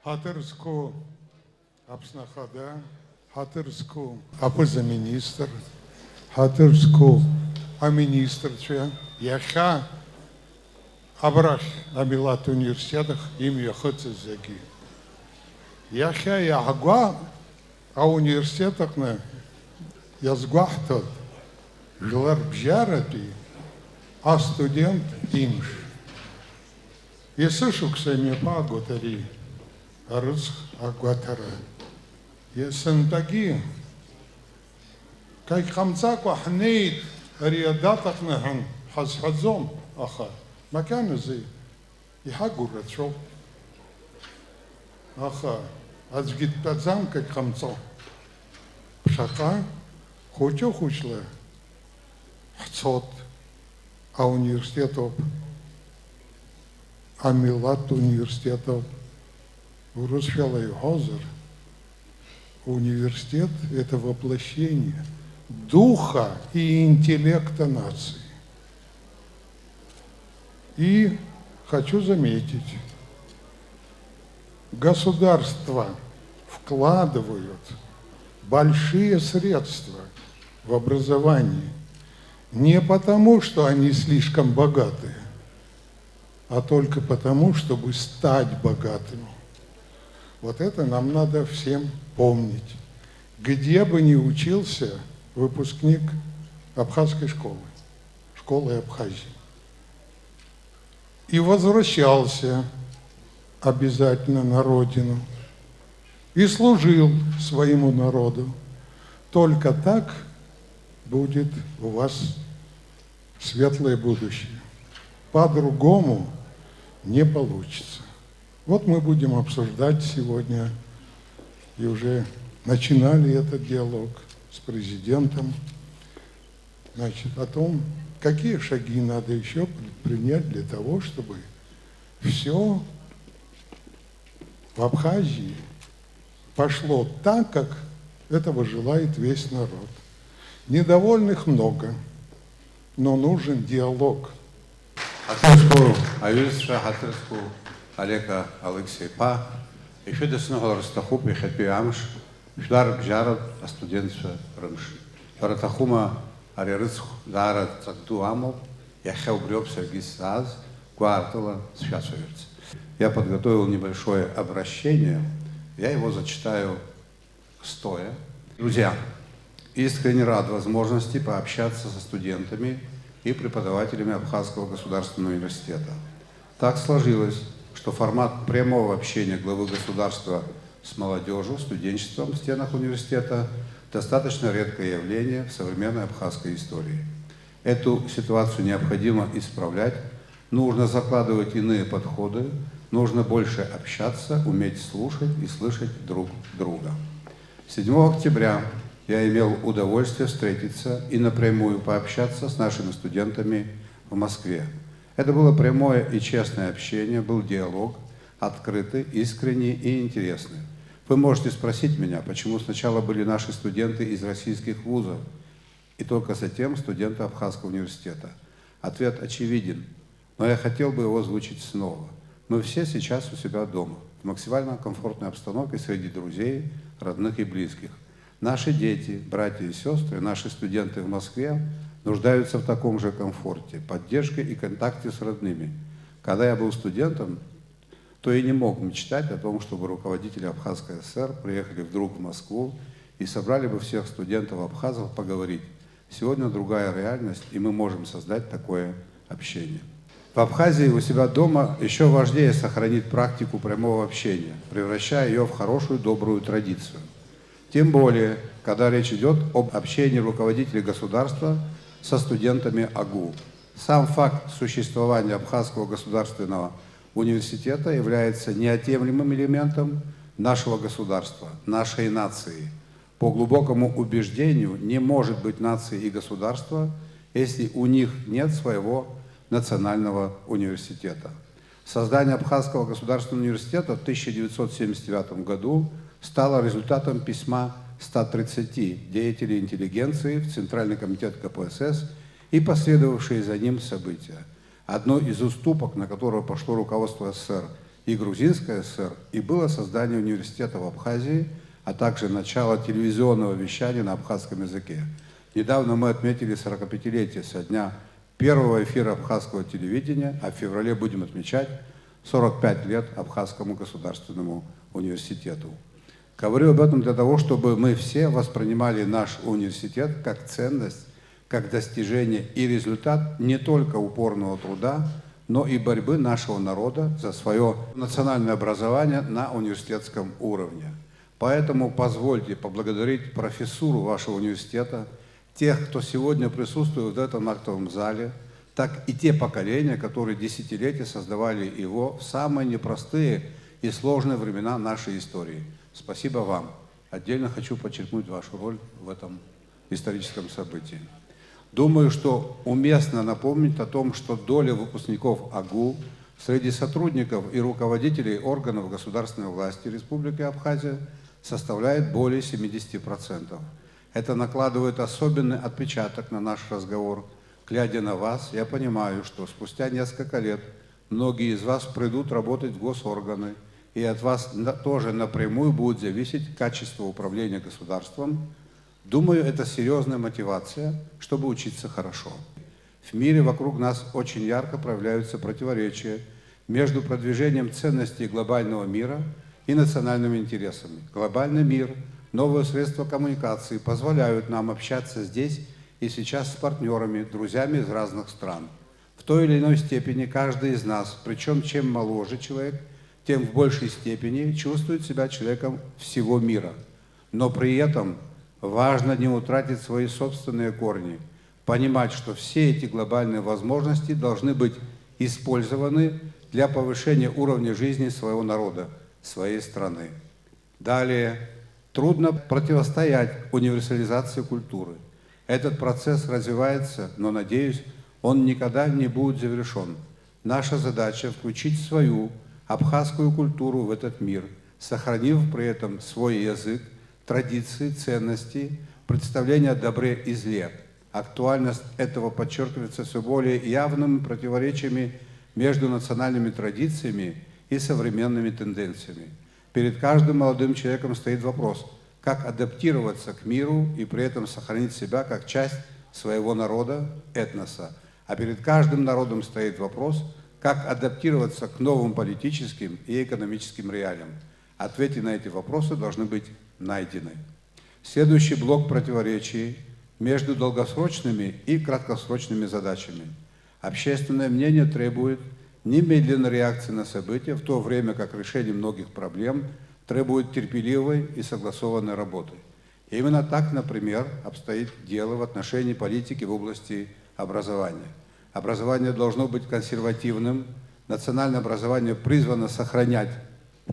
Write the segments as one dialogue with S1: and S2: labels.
S1: Hatırsko apsnahada, Hatırsko apızaministr, Hatırsko аминистрче, яха абрах амилат университетах имя Хацезаги. Яха ягва а университетах на язгвахтот жилар бжарати, а студент имш. Есышук сами паготари, арыз агватара. Есентаги, как хамцаку хнейт رياضاتك نهن حزحزهم أخا ما كان زي يحقوا الرتشو أخا أزجد بزام كخمسة بشقا خوشو خوشلا حصوت университетов амилат университетов урусфелый хозер. Университет – это воплощение духа и интеллекта нации. И хочу заметить, государства вкладывают большие средства в образование не потому, что они слишком богатые, а только потому, чтобы стать богатыми. Вот это нам надо всем помнить. Где бы ни учился выпускник абхазской школы, школы Абхазии, и возвращался обязательно на родину и служил своему народу. Только так будет у вас светлое будущее. По-другому не получится. Вот мы будем обсуждать сегодня, и уже начинали этот диалог с президентом, значит, о том, какие шаги надо еще предпринять для того, чтобы все в Абхазии пошло так, как этого желает весь народ. Недовольных много, но нужен диалог.
S2: Хатырску Аюсша, Хатырску Олега Алексей Па, еще до снова Растахуп и Хапиамш, Шлар Бжарат, а студентство Рымш. Паратахума Арерыцх Дара Цакту Амов, Яхел Греб Сергей Саз, Квартала Святоверц. Я подготовил небольшое обращение, я его зачитаю стоя. Друзья, искренне рад возможности пообщаться со студентами и преподавателями Абхазского государственного университета. Так сложилось, что формат прямого общения главы государства с молодежью, студенчеством в стенах университета достаточно редкое явление в современной абхазской истории. Эту ситуацию необходимо исправлять, нужно закладывать иные подходы, нужно больше общаться, уметь слушать и слышать друг друга. 7 октября я имел удовольствие встретиться и напрямую пообщаться с нашими студентами в Москве. Это было прямое и честное общение, был диалог, открытый, искренний и интересный. Вы можете спросить меня, почему сначала были наши студенты из российских вузов и только затем студенты Абхазского университета. Ответ очевиден, но я хотел бы его озвучить снова. Мы все сейчас у себя дома, в максимально комфортной обстановке среди друзей, родных и близких. Наши дети, братья и сестры, наши студенты в Москве нуждаются в таком же комфорте, поддержке и контакте с родными. Когда я был студентом, то и не мог мечтать о том, чтобы руководители Абхазской ССР приехали вдруг в Москву и собрали бы всех студентов-абхазов поговорить. Сегодня другая реальность, и мы можем создать такое общение. В Абхазии у себя дома еще важнее сохранить практику прямого общения, превращая ее в хорошую, добрую традицию. Тем более, когда речь идет об общении руководителей государства со студентами АГУ. Сам факт существования Абхазского государственного университета является неотъемлемым элементом нашего государства, нашей нации. По глубокому убеждению, не может быть нации и государства, если у них нет своего национального университета. Создание Абхазского государственного университета в 1979 году стало результатом письма 130 деятелей интеллигенции в Центральный комитет КПСС и последовавшие за ним события. Одной из уступок, на которую пошло руководство СССР и Грузинской ССР, и было создание университета в Абхазии, а также начало телевизионного вещания на абхазском языке. Недавно мы отметили 45-летие со дня первого эфира абхазского телевидения, а в феврале будем отмечать 45 лет Абхазскому государственному университету. Говорю об этом для того, чтобы мы все воспринимали наш университет как ценность, как достижение и результат не только упорного труда, но и борьбы нашего народа за свое национальное образование на университетском уровне. Поэтому позвольте поблагодарить профессуру вашего университета, тех, кто сегодня присутствует в этом актовом зале, так и те поколения, которые десятилетия создавали его в самые непростые и сложные времена нашей истории. Спасибо вам. Отдельно хочу подчеркнуть вашу роль в этом историческом событии. Думаю, что уместно напомнить о том, что доля выпускников АГУ среди сотрудников и руководителей органов государственной власти Республики Абхазия составляет более 70%. Это накладывает особенный отпечаток на наш разговор. Глядя на вас, я понимаю, что спустя несколько лет многие из вас придут работать в госорганы, и от вас тоже напрямую будет зависеть качество управления государством. Думаю, это серьезная мотивация, чтобы учиться хорошо. В мире вокруг нас очень ярко проявляются противоречия между продвижением ценностей глобального мира и национальными интересами. Глобальный мир, новые средства коммуникации позволяют нам общаться здесь и сейчас с партнерами, друзьями из разных стран. В той или иной степени каждый из нас, причем чем моложе человек, тем в большей степени чувствует себя человеком всего мира. Но при этом важно не утратить свои собственные корни, понимать, что все эти глобальные возможности должны быть использованы для повышения уровня жизни своего народа, своей страны. Далее, трудно противостоять универсализации культуры. Этот процесс развивается, но, надеюсь, он никогда не будет завершен. Наша задача – включить свою абхазскую культуру в этот мир, сохранив при этом свой язык, традиции, ценности, представления о добре и зле. Актуальность этого подчеркивается все более явными противоречиями между национальными традициями и современными тенденциями. Перед каждым молодым человеком стоит вопрос, как адаптироваться к миру и при этом сохранить себя как часть своего народа, этноса. А перед каждым народом стоит вопрос, как адаптироваться к новым политическим и экономическим реалиям. Ответы на эти вопросы должны быть найдены. Следующий блок противоречий между долгосрочными и краткосрочными задачами. Общественное мнение требует немедленной реакции на события, в то время как решение многих проблем требует терпеливой и согласованной работы. И именно так, например, обстоит дело в отношении политики в области образования. Образование должно быть консервативным, национальное образование призвано сохранять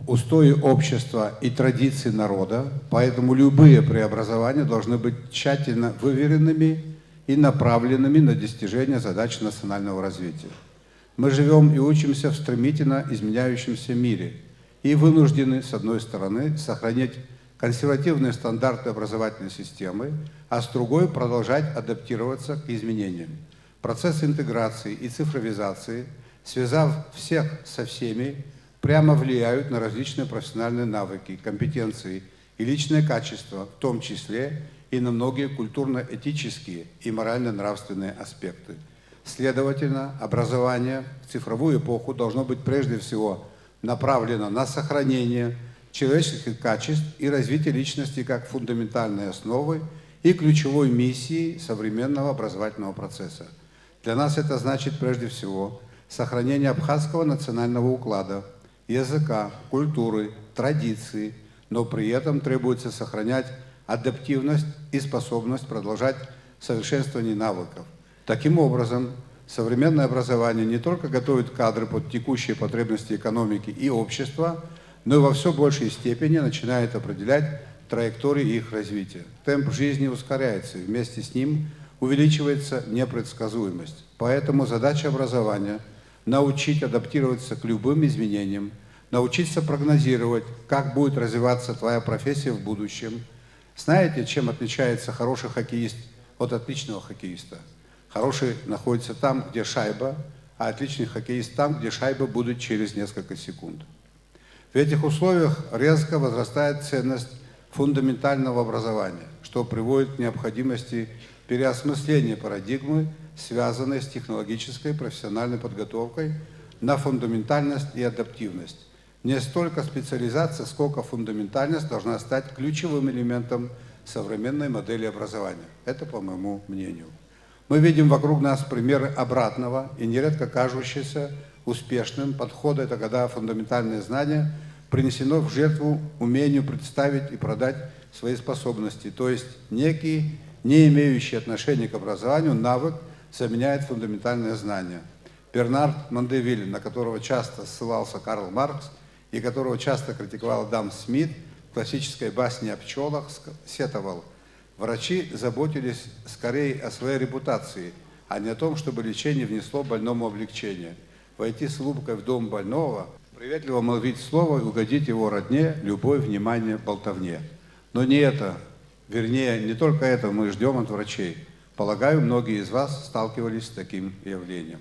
S2: устои общества и традиции народа, поэтому любые преобразования должны быть тщательно выверенными и направленными на достижение задач национального развития. Мы живем и учимся в стремительно изменяющемся мире и вынуждены, с одной стороны, сохранять консервативные стандарты образовательной системы, а с другой продолжать адаптироваться к изменениям. Процесс интеграции и цифровизации, связав всех со всеми, прямо влияют на различные профессиональные навыки, компетенции и личные качества, в том числе и на многие культурно-этические и морально-нравственные аспекты. Следовательно, образование в цифровую эпоху должно быть прежде всего направлено на сохранение человеческих качеств и развитие личности как фундаментальной основы и ключевой миссии современного образовательного процесса. Для нас это значит прежде всего сохранение абхазского национального уклада, языка, культуры, традиций, но при этом требуется сохранять адаптивность и способность продолжать совершенствование навыков. Таким образом, современное образование не только готовит кадры под текущие потребности экономики и общества, но и во все большей степени начинает определять траектории их развития. Темп жизни ускоряется, и вместе с ним увеличивается непредсказуемость. Поэтому задача образования – научить адаптироваться к любым изменениям, научиться прогнозировать, как будет развиваться твоя профессия в будущем. Знаете, чем отличается хороший хоккеист от отличного хоккеиста? Хороший находится там, где шайба, а отличный хоккеист там, где шайба будет через несколько секунд. В этих условиях резко возрастает ценность фундаментального образования, что приводит к необходимости переосмысления парадигмы, связанной с технологической и профессиональной подготовкой, на фундаментальность и адаптивность. Не столько специализация, сколько фундаментальность должна стать ключевым элементом современной модели образования. Это по моему мнению. Мы видим вокруг нас примеры обратного и нередко кажущиеся успешным подхода. Это когда фундаментальное знание принесено в жертву умению представить и продать свои способности. То есть некий, не имеющий отношения к образованию, навык заменяет фундаментальное знание. Бернард Мандевиль, на которого часто ссылался Карл Маркс и которого часто критиковал Адам Смит, в классической басне о пчелах сетовал: врачи заботились скорее о своей репутации, а не о том, чтобы лечение внесло больному облегчение. Войти с улыбкой в дом больного, приветливо молвить слово и угодить его родне, любовь, внимание, болтовне. Но не это, вернее, не только это мы ждем от врачей. Полагаю, многие из вас сталкивались с таким явлением.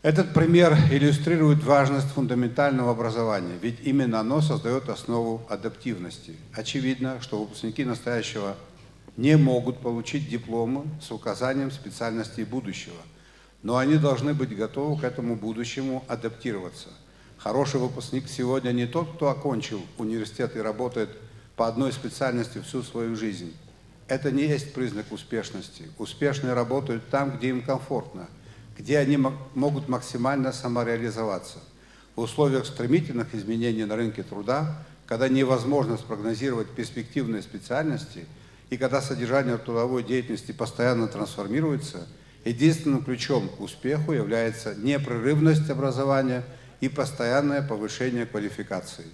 S2: Этот пример иллюстрирует важность фундаментального образования, ведь именно оно создает основу адаптивности. Очевидно, что выпускники настоящего не могут получить дипломы с указанием специальностей будущего, но они должны быть готовы к этому будущему адаптироваться. Хороший выпускник сегодня не тот, кто окончил университет и работает по одной специальности всю свою жизнь. Это не есть признак успешности. Успешные работают там, где им комфортно, где они могут максимально самореализоваться. В условиях стремительных изменений на рынке труда, когда невозможно спрогнозировать перспективные специальности и когда содержание трудовой деятельности постоянно трансформируется, единственным ключом к успеху является непрерывность образования и постоянное повышение квалификации.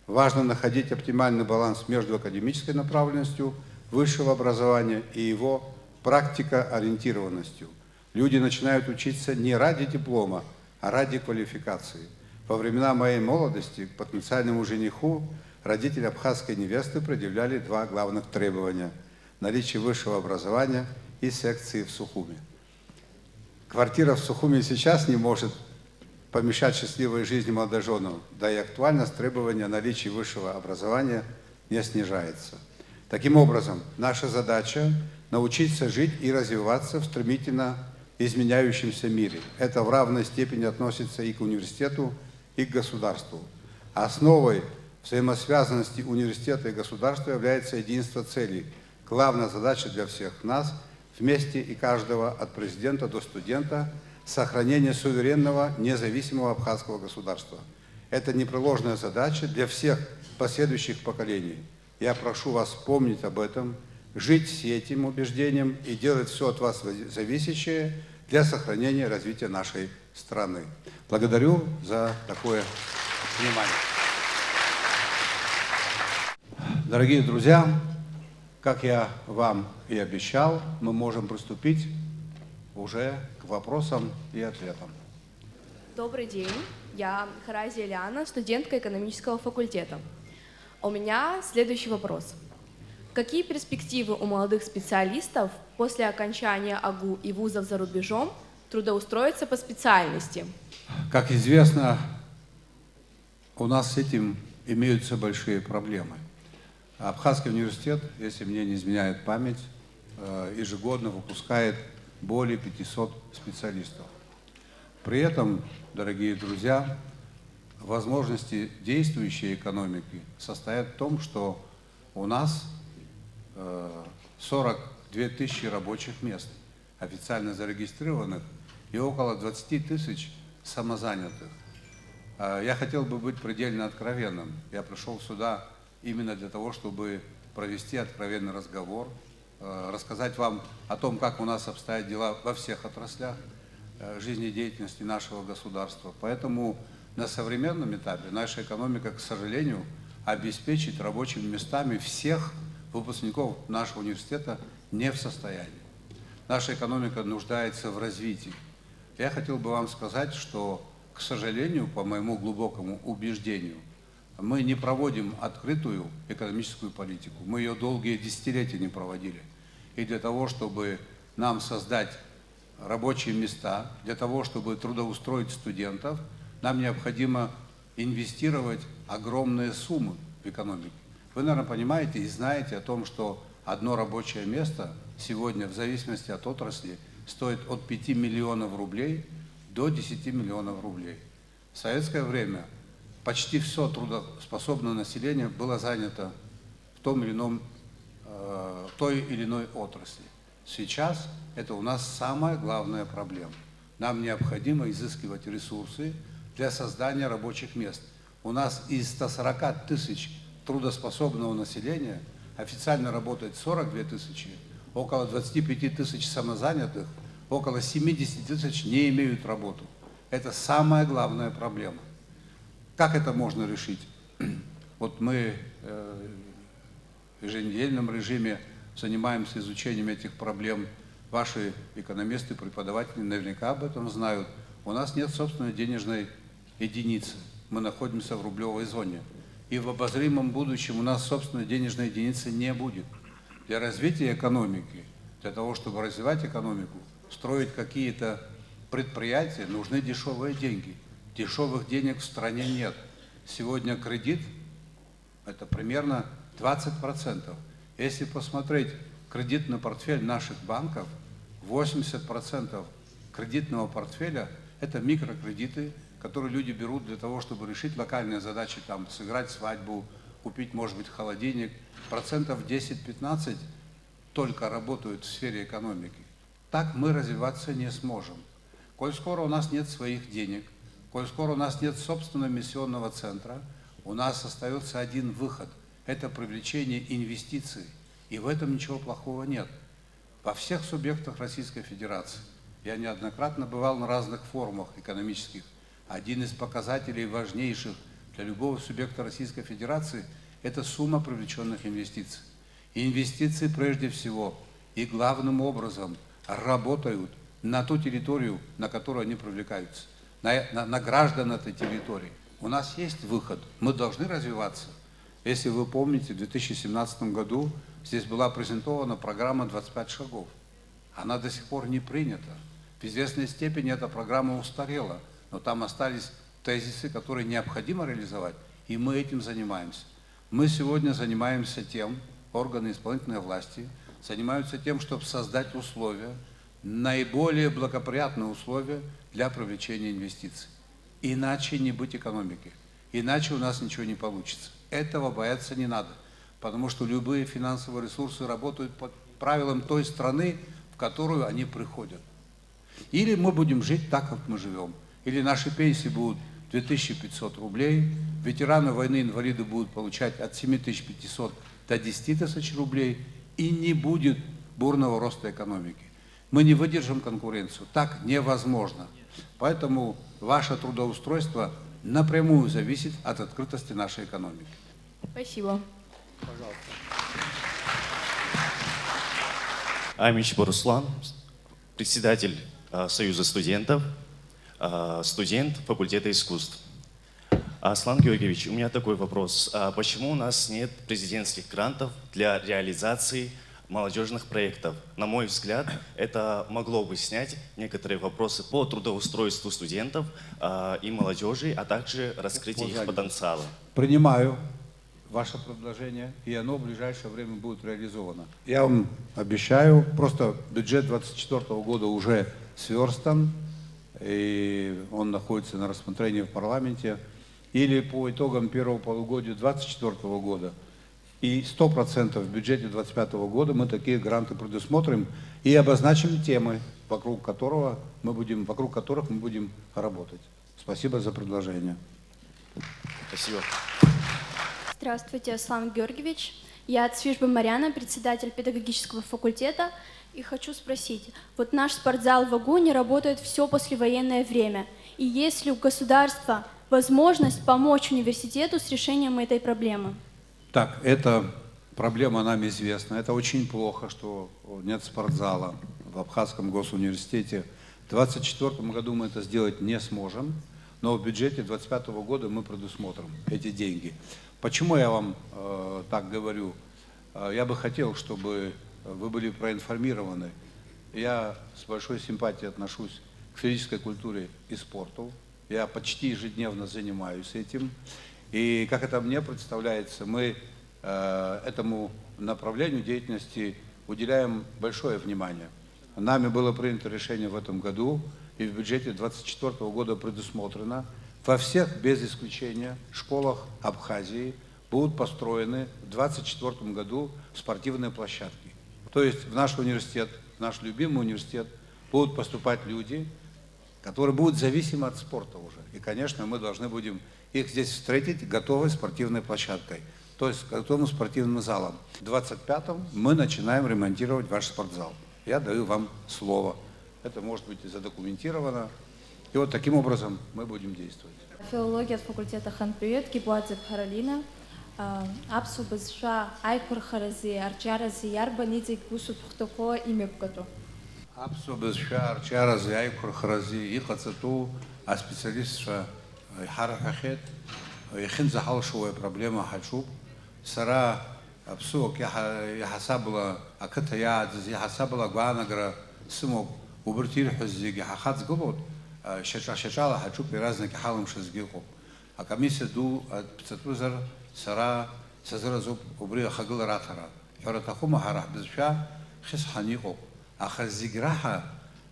S2: Важно находить оптимальный баланс между академической направленностью высшего образования и его практикоориентированностью. Люди начинают учиться не ради диплома, а ради квалификации. Во времена моей молодости к потенциальному жениху родители абхазской невесты предъявляли два главных требования: наличие высшего образования и секции в Сухуми. Квартира в Сухуми сейчас не может помешать счастливой жизни молодоженам, да и актуальность требования о наличии высшего образования не снижается. Таким образом, наша задача – научиться жить и развиваться в стремительно изменяющемся мире. Это в равной степени относится и к университету, и к государству. Основой взаимосвязанности университета и государства является единство целей. Главная задача для всех нас – вместе и каждого, от президента до студента, сохранение суверенного, независимого абхазского государства. Это непреложная задача для всех последующих поколений. Я прошу вас помнить об этом, жить с этим убеждением и делать все от вас зависящее для сохранения и развития нашей страны. Благодарю за такое внимание. Дорогие друзья, как я вам и обещал, мы можем приступить уже к вопросам и ответам.
S3: Добрый день, я Харази Элиана, студентка экономического факультета. У меня следующий вопрос. Какие перспективы у молодых специалистов после окончания АГУ и вузов за рубежом трудоустроиться по специальности?
S2: Как известно, у нас с этим имеются большие проблемы. Абхазский университет, если мне не изменяет память, ежегодно выпускает более 500 специалистов. При этом, дорогие друзья, возможности действующей экономики состоят в том, что у нас 42 тысячи рабочих мест, официально зарегистрированных, и около 20 тысяч самозанятых. Я хотел бы быть предельно откровенным. Я пришел сюда именно для того, чтобы провести откровенный разговор, рассказать вам о том, как у нас обстоят дела во всех отраслях жизнедеятельности нашего государства. Поэтому на современном этапе наша экономика, к сожалению, обеспечить рабочими местами всех выпускников нашего университета не в состоянии. Наша экономика нуждается в развитии. Я хотел бы вам сказать, что, к сожалению, по моему глубокому убеждению, мы не проводим открытую экономическую политику. Мы ее долгие десятилетия не проводили. И для того, чтобы нам создать рабочие места, для того, чтобы трудоустроить студентов, нам необходимо инвестировать огромные суммы в экономику. Вы, наверное, понимаете и знаете о том, что одно рабочее место сегодня, в зависимости от отрасли, стоит от 5 миллионов рублей до 10 миллионов рублей. В советское время почти все трудоспособное население было занято в той или иной отрасли. Сейчас это у нас самая главная проблема. Нам необходимо изыскивать ресурсы для создания рабочих мест. У нас из 140 тысяч трудоспособного населения официально работает 42 тысячи, около 25 тысяч самозанятых, около 70 тысяч не имеют работу. Это самая главная проблема. Как это можно решить? Вот мы в еженедельном режиме занимаемся изучением этих проблем. Ваши экономисты, преподаватели наверняка об этом знают. У нас нет собственной денежной единицы. Мы находимся в рублевой зоне. И в обозримом будущем у нас собственной денежной единицы не будет. Для развития экономики, для того, чтобы развивать экономику, строить какие-то предприятия, нужны дешевые деньги. Дешевых денег в стране нет. Сегодня кредит – это примерно 20%. Если посмотреть кредитный портфель наших банков, 80% кредитного портфеля – это микрокредиты, которые люди берут для того, чтобы решить локальные задачи, там, сыграть свадьбу, купить, может быть, холодильник. 10-15% только работают в сфере экономики. Так мы развиваться не сможем. Коль скоро у нас нет своих денег, коль скоро у нас нет собственного миссионного центра, у нас остается один выход – это привлечение инвестиций. И в этом ничего плохого нет. Во всех субъектах Российской Федерации. Я неоднократно бывал на разных форумах экономических. Один из показателей важнейших для любого субъекта Российской Федерации – это сумма привлеченных инвестиций. И инвестиции прежде всего и главным образом работают на ту территорию, на которую они привлекаются, на граждан этой территории. У нас есть выход, мы должны развиваться. Если вы помните, в 2017 году здесь была презентована программа «25 шагов». Она до сих пор не принята. В известной степени эта программа устарела, но там остались тезисы, которые необходимо реализовать, и мы этим занимаемся. Мы сегодня занимаемся тем, органы исполнительной власти занимаются тем, чтобы создать условия, наиболее благоприятные условия для привлечения инвестиций. Иначе не быть экономики, иначе у нас ничего не получится. Этого бояться не надо, потому что любые финансовые ресурсы работают по правилам той страны, в которую они приходят. Или мы будем жить так, как мы живем, или наши пенсии будут 2500 рублей, ветераны войны, инвалиды будут получать от 7500 до 10 тысяч рублей, и не будет бурного роста экономики. Мы не выдержим конкуренцию, так невозможно. Поэтому ваше трудоустройство напрямую зависит от открытости нашей экономики.
S3: Спасибо.
S2: Пожалуйста.
S4: Амич Руслан, председатель Союза студентов, студент факультета искусств. Аслан Георгиевич, у меня такой вопрос. Почему у нас нет президентских грантов для реализации молодежных проектов? На мой взгляд, это могло бы снять некоторые вопросы по трудоустройству студентов и молодежи, а также раскрытие их потенциала.
S2: Принимаю ваше предложение, и оно в ближайшее время будет реализовано. Я вам обещаю, просто бюджет 2024 года уже сверстан, и он находится на рассмотрении в парламенте. Или по итогам первого полугодия 2024 года, и 100% в бюджете 2025 года мы такие гранты предусмотрим и обозначим темы, вокруг которых мы будем работать. Спасибо за предложение.
S4: Спасибо.
S5: Здравствуйте, Аслан Георгиевич. Я Цвижба Марьяна, председатель педагогического факультета. И хочу спросить, вот наш спортзал в Агуне работает все послевоенное время. И есть ли у государства возможность помочь университету с решением этой проблемы?
S2: Так, эта проблема нам известна. Это очень плохо, что нет спортзала в Абхазском госуниверситете. В 2024 году мы это сделать не сможем, но в бюджете 2025 года мы предусмотрим эти деньги. Почему я вам так говорю? Я бы хотел, чтобы вы были проинформированы. Я с большой симпатией отношусь к физической культуре и спорту. Я почти ежедневно занимаюсь этим. И как это мне представляется, мы этому направлению деятельности уделяем большое внимание. Нами было принято решение в этом году, и в бюджете 2024 года предусмотрено, во всех, без исключения, школах Абхазии будут построены в 2024 году спортивные площадки. То есть в наш университет, в наш любимый университет будут поступать люди, которые будут зависимы от спорта уже. И, конечно, мы должны будем их здесь встретить готовой спортивной площадкой, то есть готовым спортивным залом. В 2025-м мы начинаем ремонтировать ваш спортзал. Я даю вам слово. Это может быть задокументировано. И вот таким образом мы будем действовать.
S6: Филология от факультета Ханприют, Кибуадзе Харалина. Апсу бызша айкур харази, арчарази, ярба нидзи гусут хтоко имепкату.
S2: Апсу бызша арчарази, айкур харази, ихацату, а специалистша харахахет, ихин захалшовая проблема хачуб, сара апсу, яхасабла, аката ядз, яхасабла гуанагра, сымок, убертир хузиги, хахац голод, шачала хачуб и разные кихалым шазгилку. А комиссия ду пцатузар сара сазразуб убри хагыл ратара. Харатахума харах бизша хис ханику. А хазиграха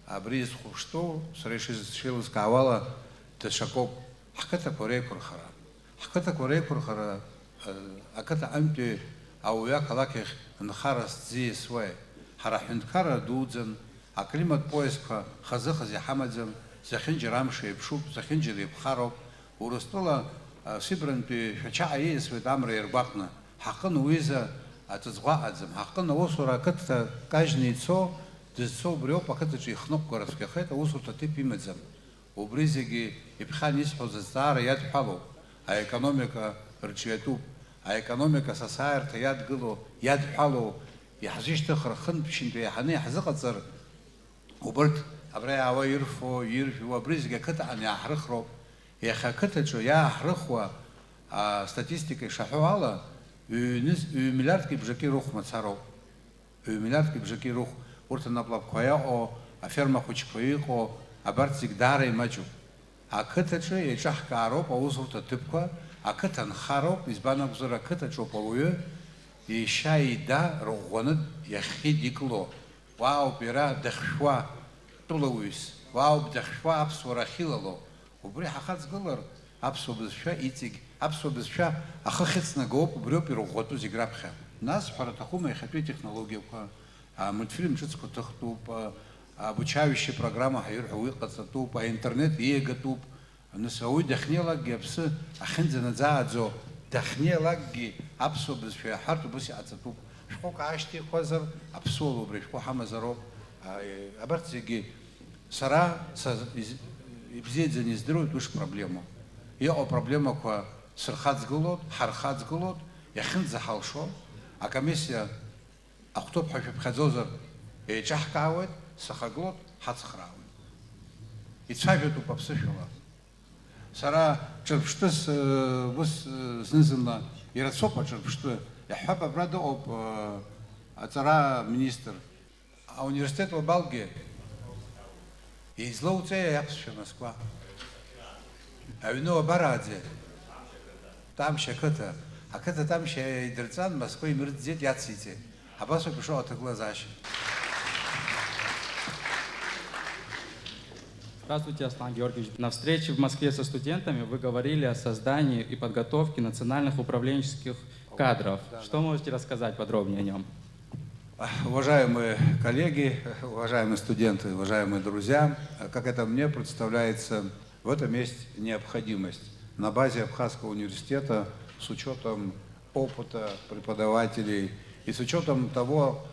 S2: абриз хушто срешил скавала тешакоп. Хаката корей курхара. Хаката корей курхара. Аката амти ауя калаких нхарас зи свой. Харахинкара дудзен. А климат поиска хазахази хамадзен. Захинджи рамши пшуп, захинджи рибхаров. Уростала Сибранпи Шачаи Светамра Ирбахна, Хакан Уиза, Атазгуадзам, Хакан Осура, Ката Кажницо, Децо Брё, Пакатачи Хнок Городских, это Усурта Типимедзам. У Бризиги и Пханис Хозастара Яд Палу, а экономика Рчиятуб, а экономика Сасайр Яд Гыло, Яд Палу, Яхзишта Хархан Пшинпи, Хане Хазакацар, Уберт Абрая Аваирфо, Ирфи, Бризиги Ката Аняхрахро. Я хаката, что я храхва статистикой шахуала, миллиардки бжаки рух мацаров, миллиардки бжаки рух, урта наплавкая о, а ферма хочкоико, а бартик дара и мачу. А ката, что я чахкаро, по узурта тыпка, а ката нхаро, избана взора ката, что полуе, и шаида рухонат, я хидикло, вау пера дахшва, тулауис, вау дахшва абсвара хилало. Убри хахац галар абсобызша итиг абсобызша ахахецна гоп убрё пироготу зиграбха нас харатахума и хапи технология мультфильм чуцко тахтуп обучающая программа хайр хуи qatatup интернет егатуп насауи дахнелаги абс ахинзана заадзо дахнелаги абсобызша харту буси ацатуп шкока ашти хозар абсолу убри шко хамазаро абартиги сара и бзедзе не здоровье уж проблему. Я о проблемах сырхацгалот, хархацгалот, яхин захалшо, а комиссия кто б хазозер и чахкаует, сахаглот, хацхраует. И цавит у попсышила. Сара черпштыс выс снизана и рацопа черпшты. Я хапа брада об цара министр, а университет в Балге. И злоуцея я пишу Москва. А вино барадзе. Там ще ката. А ката там ще идерцан Москвы мирдзет яците. А басу пришел от глазащи.
S7: Здравствуйте, Аслан Георгиевич. На встрече в Москве со студентами вы говорили о создании и подготовке национальных управленческих кадров. Что можете рассказать подробнее о нем?
S2: Уважаемые коллеги, уважаемые студенты, уважаемые друзья, как это мне представляется, в этом есть необходимость. На базе Абхазского университета, с учетом опыта преподавателей и с учетом того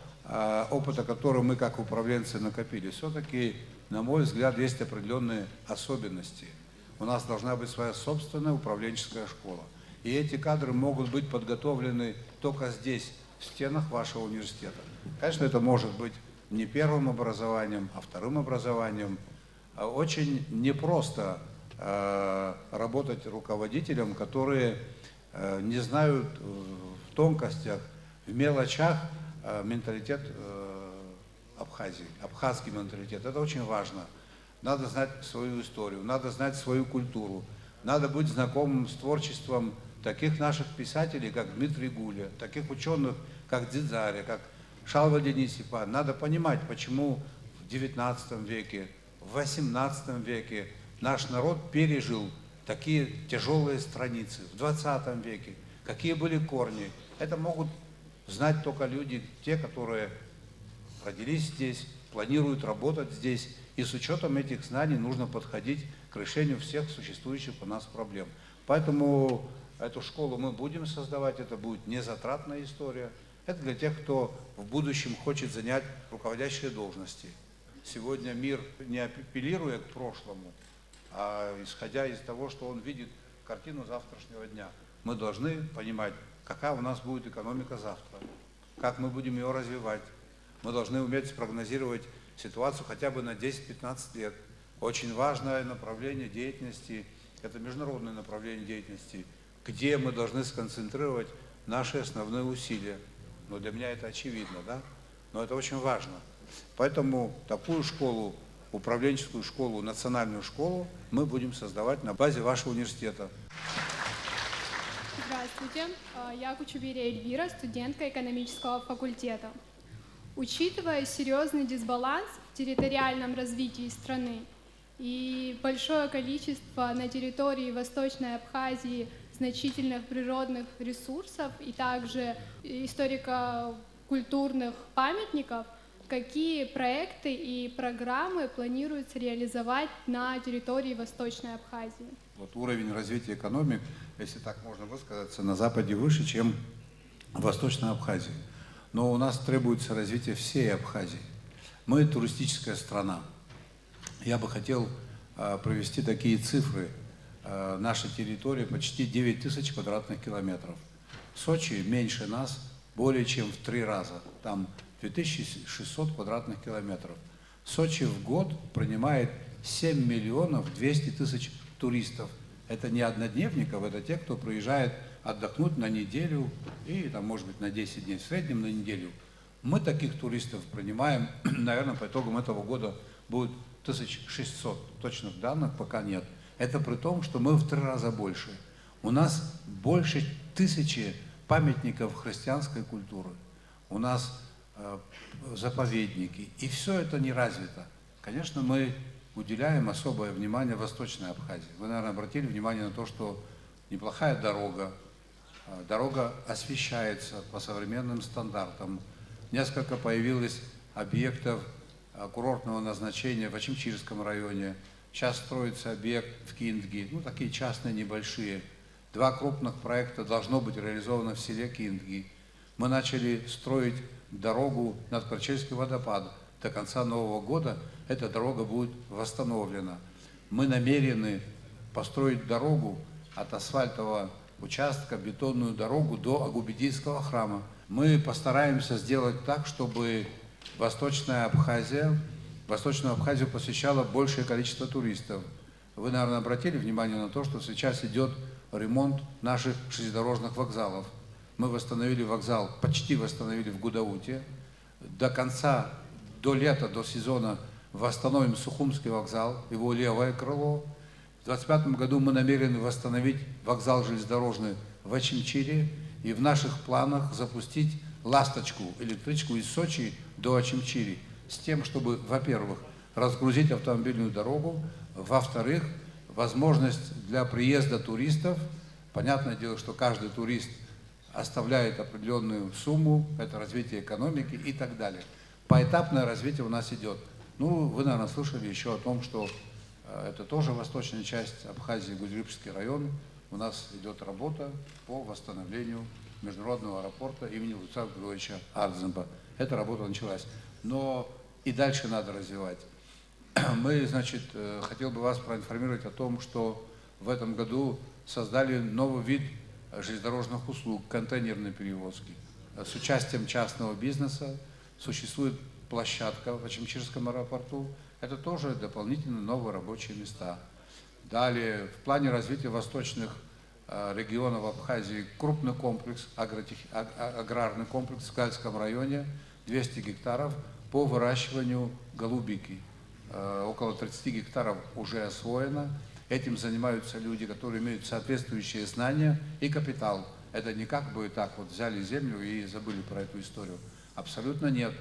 S2: опыта, который мы как управленцы накопили, все-таки, на мой взгляд, есть определенные особенности. У нас должна быть своя собственная управленческая школа. И эти кадры могут быть подготовлены только здесь, в стенах вашего университета. Конечно, это может быть не первым образованием, а вторым образованием. Очень непросто работать руководителем, которые не знают в тонкостях, в мелочах менталитет Абхазии, абхазский менталитет. Это очень важно. надо знать свою историю, надо знать свою культуру, надо быть знакомым с творчеством таких наших писателей, как Дмитрий Гуля, таких ученых, как Дзидзаря, как Шалва Денисипа. Надо понимать, почему в XIX веке, в XVIII веке наш народ пережил такие тяжелые страницы, в XX веке, какие были корни. Это могут знать только люди, те, которые родились здесь, планируют работать здесь. И с учетом этих знаний нужно подходить к решению всех существующих у нас проблем. Поэтому эту школу мы будем создавать, это будет незатратная история. Это для тех, кто в будущем хочет занять руководящие должности. Сегодня мир, не апеллируя к прошлому, а исходя из того, что он видит картину завтрашнего дня, мы должны понимать, какая у нас будет экономика завтра, как мы будем ее развивать. Мы должны уметь спрогнозировать ситуацию хотя бы на 10-15 лет. Очень важное направление деятельности, это международное направление деятельности, где мы должны сконцентрировать наши основные усилия. Но для меня это очевидно, да? Но это очень важно. Поэтому такую школу, управленческую школу, национальную школу мы будем создавать на базе вашего университета.
S8: Здравствуйте, я Кучубиря Эльвира, студентка экономического факультета. Учитывая серьезный дисбаланс в территориальном развитии страны и большое количество на территории Восточной Абхазии значительных природных ресурсов и также историко-культурных памятников, какие проекты и программы планируется реализовать на территории Восточной Абхазии?
S2: Вот уровень развития экономик, если так можно высказаться, на Западе выше, чем в Восточной Абхазии. Но у нас требуется развитие всей Абхазии. Мы туристическая страна. Я бы хотел провести такие цифры. Наша территория почти 9 тысяч квадратных километров. Сочи меньше нас более чем в 3 раза. Там 2600 квадратных километров. Сочи в год принимает 7 миллионов 200 тысяч туристов. Это не однодневников, это те, кто приезжает отдохнуть на неделю и, там, может быть, на 10 дней, в среднем на неделю. Мы таких туристов принимаем, наверное, по итогам этого года будет 1600. Точных данных пока нет. Это при том, что мы в 3 раза больше. У нас больше 1000 памятников христианской культуры. У нас заповедники. И все это не развито. Конечно, мы уделяем особое внимание Восточной Абхазии. Вы, наверное, обратили внимание на то, что неплохая дорога. Дорога освещается по современным стандартам. Несколько появилось объектов курортного назначения в Ачимчирском районе. Сейчас строится объект в Киндги, ну такие частные, небольшие. 2 крупных проекта должно быть реализовано в селе Киндги. Мы начали строить дорогу над Крачельский водопад. До конца Нового года эта дорога будет восстановлена. Мы намерены построить дорогу от асфальтового участка, бетонную дорогу до Агубедийского храма. Мы постараемся сделать так, чтобы Восточную Абхазию посещало большее количество туристов. Вы, наверное, обратили внимание на то, что сейчас идет ремонт наших железнодорожных вокзалов. Мы восстановили вокзал, почти восстановили в Гудауте. До лета, до сезона восстановим Сухумский вокзал, его левое крыло. В 2025 году мы намерены восстановить вокзал железнодорожный в Ачимчире и в наших планах запустить «Ласточку», электричку из Сочи до Ачимчири, с тем, чтобы, во-первых, разгрузить автомобильную дорогу, во-вторых, возможность для приезда туристов. Понятное дело, что каждый турист оставляет определенную сумму, это развитие экономики и так далее. Поэтапное развитие у нас идет. Ну, вы, наверное, слышали еще о том, что это тоже восточная часть Абхазии, Гуджирипский район. У нас идет работа по восстановлению международного аэропорта имени Луцара Григорьевича Ардзенба. Эта работа началась. Но и дальше надо развивать. Мы, значит, хотел бы вас проинформировать о том, что в этом году создали новый вид железнодорожных услуг, контейнерной перевозки. С участием частного бизнеса существует площадка в Ачимчирском аэропорту. Это тоже дополнительно новые рабочие места. Далее, в плане развития восточных регионов Абхазии крупный комплекс, аграрный комплекс в Гальском районе, 200 гектаров по выращиванию голубики. около 30 гектаров уже освоено. Этим занимаются люди, которые имеют соответствующие знания и капитал. Это не как бы так вот взяли землю и забыли про эту историю. Абсолютно нет.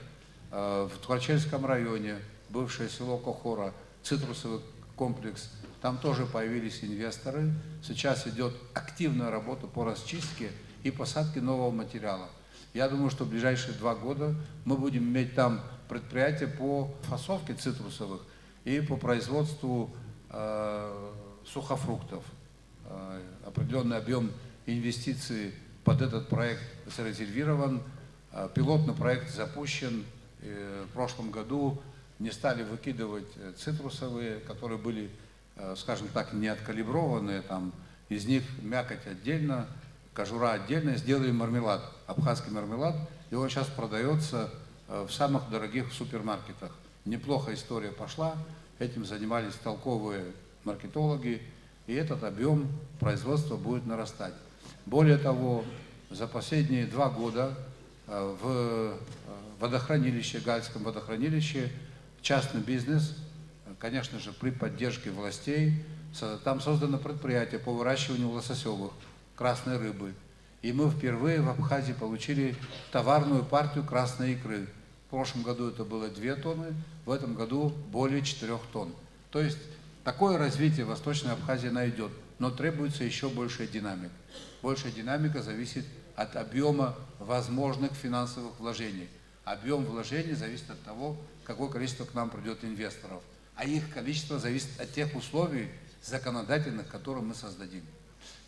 S2: В Тухачевском районе, бывшее село Кохора, цитрусовый комплекс, там тоже появились инвесторы. Сейчас идет активная работа по расчистке и посадке нового материала. Я думаю, что в ближайшие 2 года мы будем иметь там предприятия по фасовке цитрусовых и по производству сухофруктов. Определенный объем инвестиций под этот проект зарезервирован. Пилотный проект запущен. В прошлом году не стали выкидывать цитрусовые, которые были, скажем так, не откалиброванные. Там, из них мякоть отдельно, кожура отдельно. Сделали мармелад, абхазский мармелад. И он сейчас продается в самых дорогих супермаркетах. Неплохо история пошла. Этим занимались толковые маркетологи. И этот объем производства будет нарастать. Более того, за последние 2 года в водохранилище, Гальском водохранилище, частный бизнес, конечно же, при поддержке властей, там создано предприятие по выращиванию лососевых, красной рыбы. И мы впервые в Абхазии получили товарную партию красной икры. В прошлом году это было 2 тонны, в этом году более 4 тонн. То есть такое развитие Восточной Абхазии найдет, но требуется еще большая динамика. Большая динамика зависит от объема возможных финансовых вложений. Объем вложений зависит от того, какое количество к нам придет инвесторов. А их количество зависит от тех условий законодательных, которые мы создадим.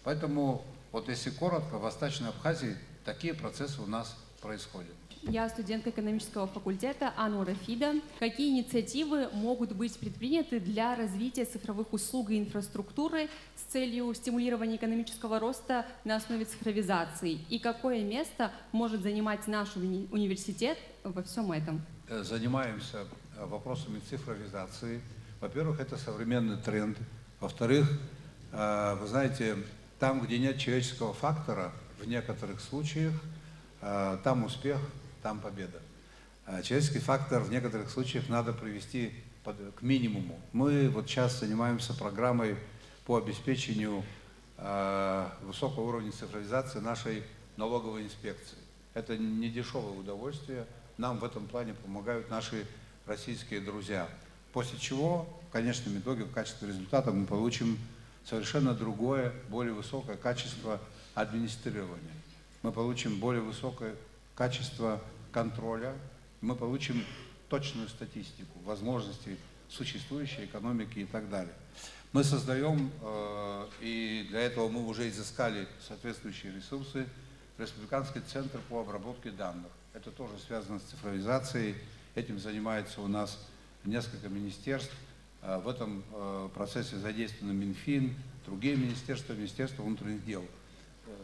S2: Поэтому, вот если коротко, в Восточной Абхазии такие процессы у нас происходят.
S9: Я студентка экономического факультета Анна Рафида. Какие инициативы могут быть предприняты для развития цифровых услуг и инфраструктуры с целью стимулирования экономического роста на основе цифровизации? И какое место может занимать наш университет во всем этом?
S2: Занимаемся вопросами цифровизации. Во-первых, это современный тренд. Во-вторых, вы знаете, там, где нет человеческого фактора, в некоторых случаях, там успех, там победа. Человеческий фактор в некоторых случаях надо привести к минимуму. Мы вот сейчас занимаемся программой по обеспечению высокого уровня цифровизации нашей налоговой инспекции. Это не дешевое удовольствие. Нам в этом плане помогают наши российские друзья. После чего, в конечном итоге, в качестве результата мы получим совершенно другое, более высокое качество администрирования. Мы получим более высокое качество контроля, мы получим точную статистику, возможности существующей экономики и так далее. Мы создаем, и для этого мы уже изыскали соответствующие ресурсы, Республиканский центр по обработке данных. Это тоже связано с цифровизацией, этим занимается у нас несколько министерств. В этом процессе задействованы Минфин, другие министерства, Министерство внутренних дел.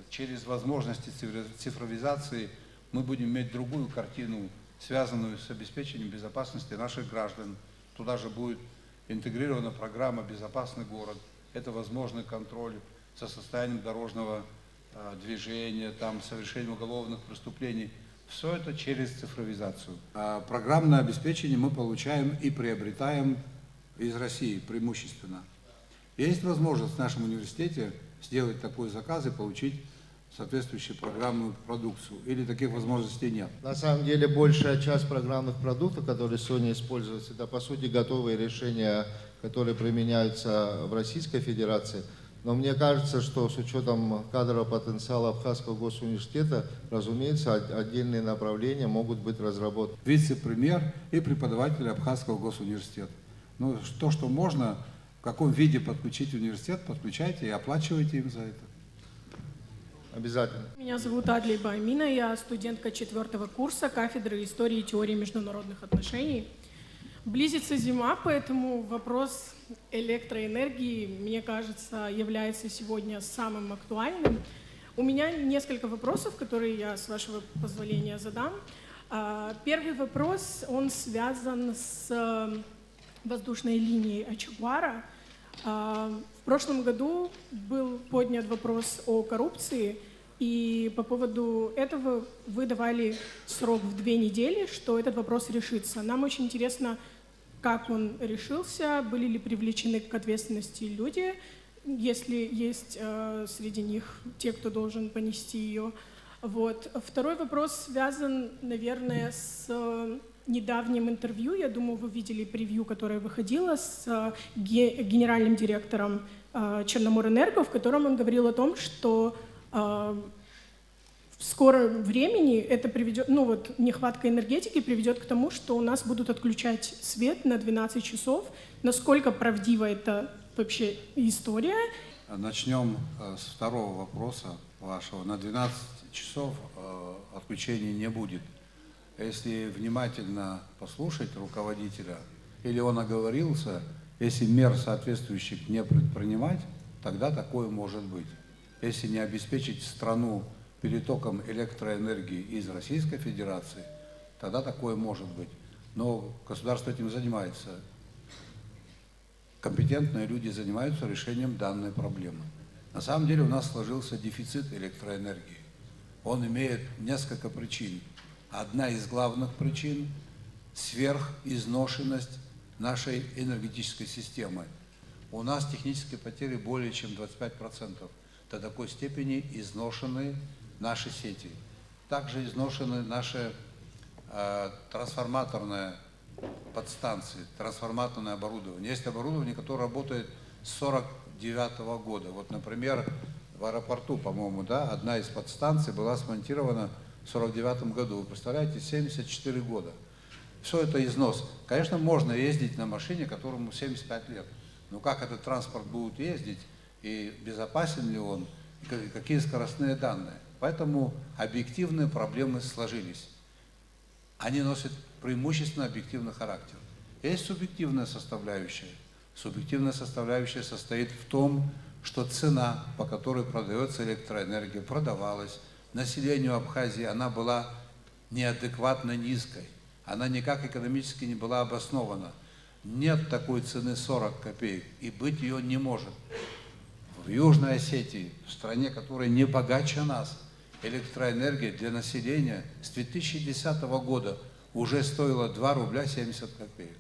S2: Через возможности цифровизации мы будем иметь другую картину, связанную с обеспечением безопасности наших граждан. Туда же будет интегрирована программа «Безопасный город». Это возможный контроль за состоянием дорожного движения, там, совершением уголовных преступлений. Все это через цифровизацию. Программное обеспечение мы получаем и приобретаем из России преимущественно. Есть возможность в нашем университете сделать такой заказ и получить соответствующую программную продукцию? Или таких возможностей нет?
S10: На самом деле большая часть программных продуктов, которые сегодня используются, это по сути готовые решения, которые применяются в Российской Федерации. Но мне кажется, что с учетом кадрового потенциала Абхазского госуниверситета, разумеется, отдельные направления могут быть разработаны.
S2: Вице-премьер и преподаватель Абхазского госуниверситета. Ну, то, что можно, в каком виде подключить университет, подключайте и оплачивайте им за это.
S10: Обязательно.
S11: Меня зовут Адлей Баймина, я студентка 4-го курса кафедры истории и теории международных отношений. Близится зима, поэтому вопрос электроэнергии, мне кажется, является сегодня самым актуальным. У меня несколько вопросов, которые я, с вашего позволения, задам. Первый вопрос, он связан с воздушной линией Ачугуара. В прошлом году был поднят вопрос о коррупции, и по поводу этого вы давали срок в 2 недели, что этот вопрос решится. Нам очень интересно, как он решился, были ли привлечены к ответственности люди, если есть среди них те, кто должен понести ее. Вот. Второй вопрос связан, наверное, с недавним интервью. Я думаю, вы видели превью, которое выходило с генеральным директором Черноморэнерго, в котором он говорил о том, что в скором времени это приведет, нехватка энергетики приведет к тому, что у нас будут отключать свет на 12 часов. Насколько правдива это вообще история?
S2: Начнем с второго вопроса вашего. На 12 часов отключения не будет. Если внимательно послушать руководителя, или он оговорился, если мер соответствующих не предпринимать, тогда такое может быть. Если не обеспечить страну перетоком электроэнергии из Российской Федерации, тогда такое может быть. Но государство этим занимается. Компетентные люди занимаются решением данной проблемы. На самом деле у нас сложился дефицит электроэнергии. Он имеет несколько причин. Одна из главных причин – сверхизношенность нашей энергетической системы. У нас технические потери более чем 25%. До такой степени изношены наши сети. Также изношены наши трансформаторные подстанции, трансформаторное оборудование. Есть оборудование, которое работает с 1949 года. Вот, например, в аэропорту, по-моему, да, одна из подстанций была смонтирована в 1949 году. Вы представляете, 74 года. Все это износ. Конечно, можно ездить на машине, которому 75 лет. Но как этот транспорт будет ездить, и безопасен ли он, и какие скоростные данные. Поэтому объективные проблемы сложились. Они носят преимущественно объективный характер. Есть субъективная составляющая. Субъективная составляющая состоит в том, что цена, по которой продается электроэнергия, продавалась населению Абхазии, она была неадекватно низкой. Она никак экономически не была обоснована. Нет такой цены 40 копеек, и быть ее не может. В Южной Осетии, в стране, которая не богаче нас, электроэнергия для населения с 2010 года уже стоила 2 рубля 70 копеек.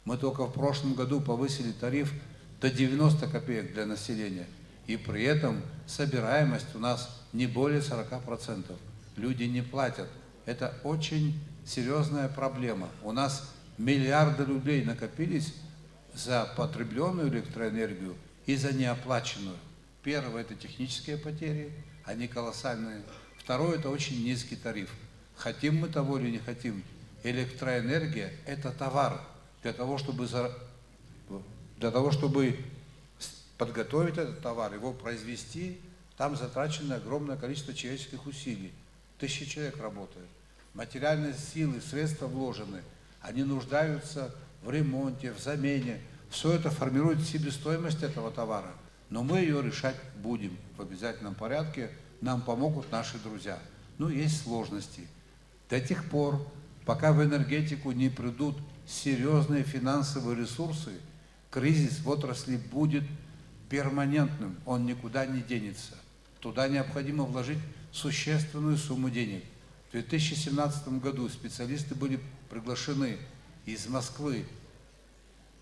S2: Мы только в прошлом году повысили тариф до 90 копеек для населения. И при этом собираемость у нас не более 40%. Люди не платят. Это очень серьезная проблема. У нас миллиарды рублей накопились за потребленную электроэнергию и за неоплаченную. Первое – это технические потери, они колоссальные. Второе – это очень низкий тариф. Хотим мы того или не хотим, электроэнергия – это товар. Для того, чтобы подготовить этот товар, его произвести, там затрачено огромное количество человеческих усилий. 1000 человек работают. Материальные силы, средства вложены. Они нуждаются в ремонте, в замене. Все это формирует себестоимость этого товара. Но мы ее решать будем в обязательном порядке. Нам помогут наши друзья. Но есть сложности. До тех пор, пока в энергетику не придут серьезные финансовые ресурсы, кризис в отрасли будет перманентным, он никуда не денется. Туда необходимо вложить существенную сумму денег. В 2017 году специалисты были приглашены из Москвы.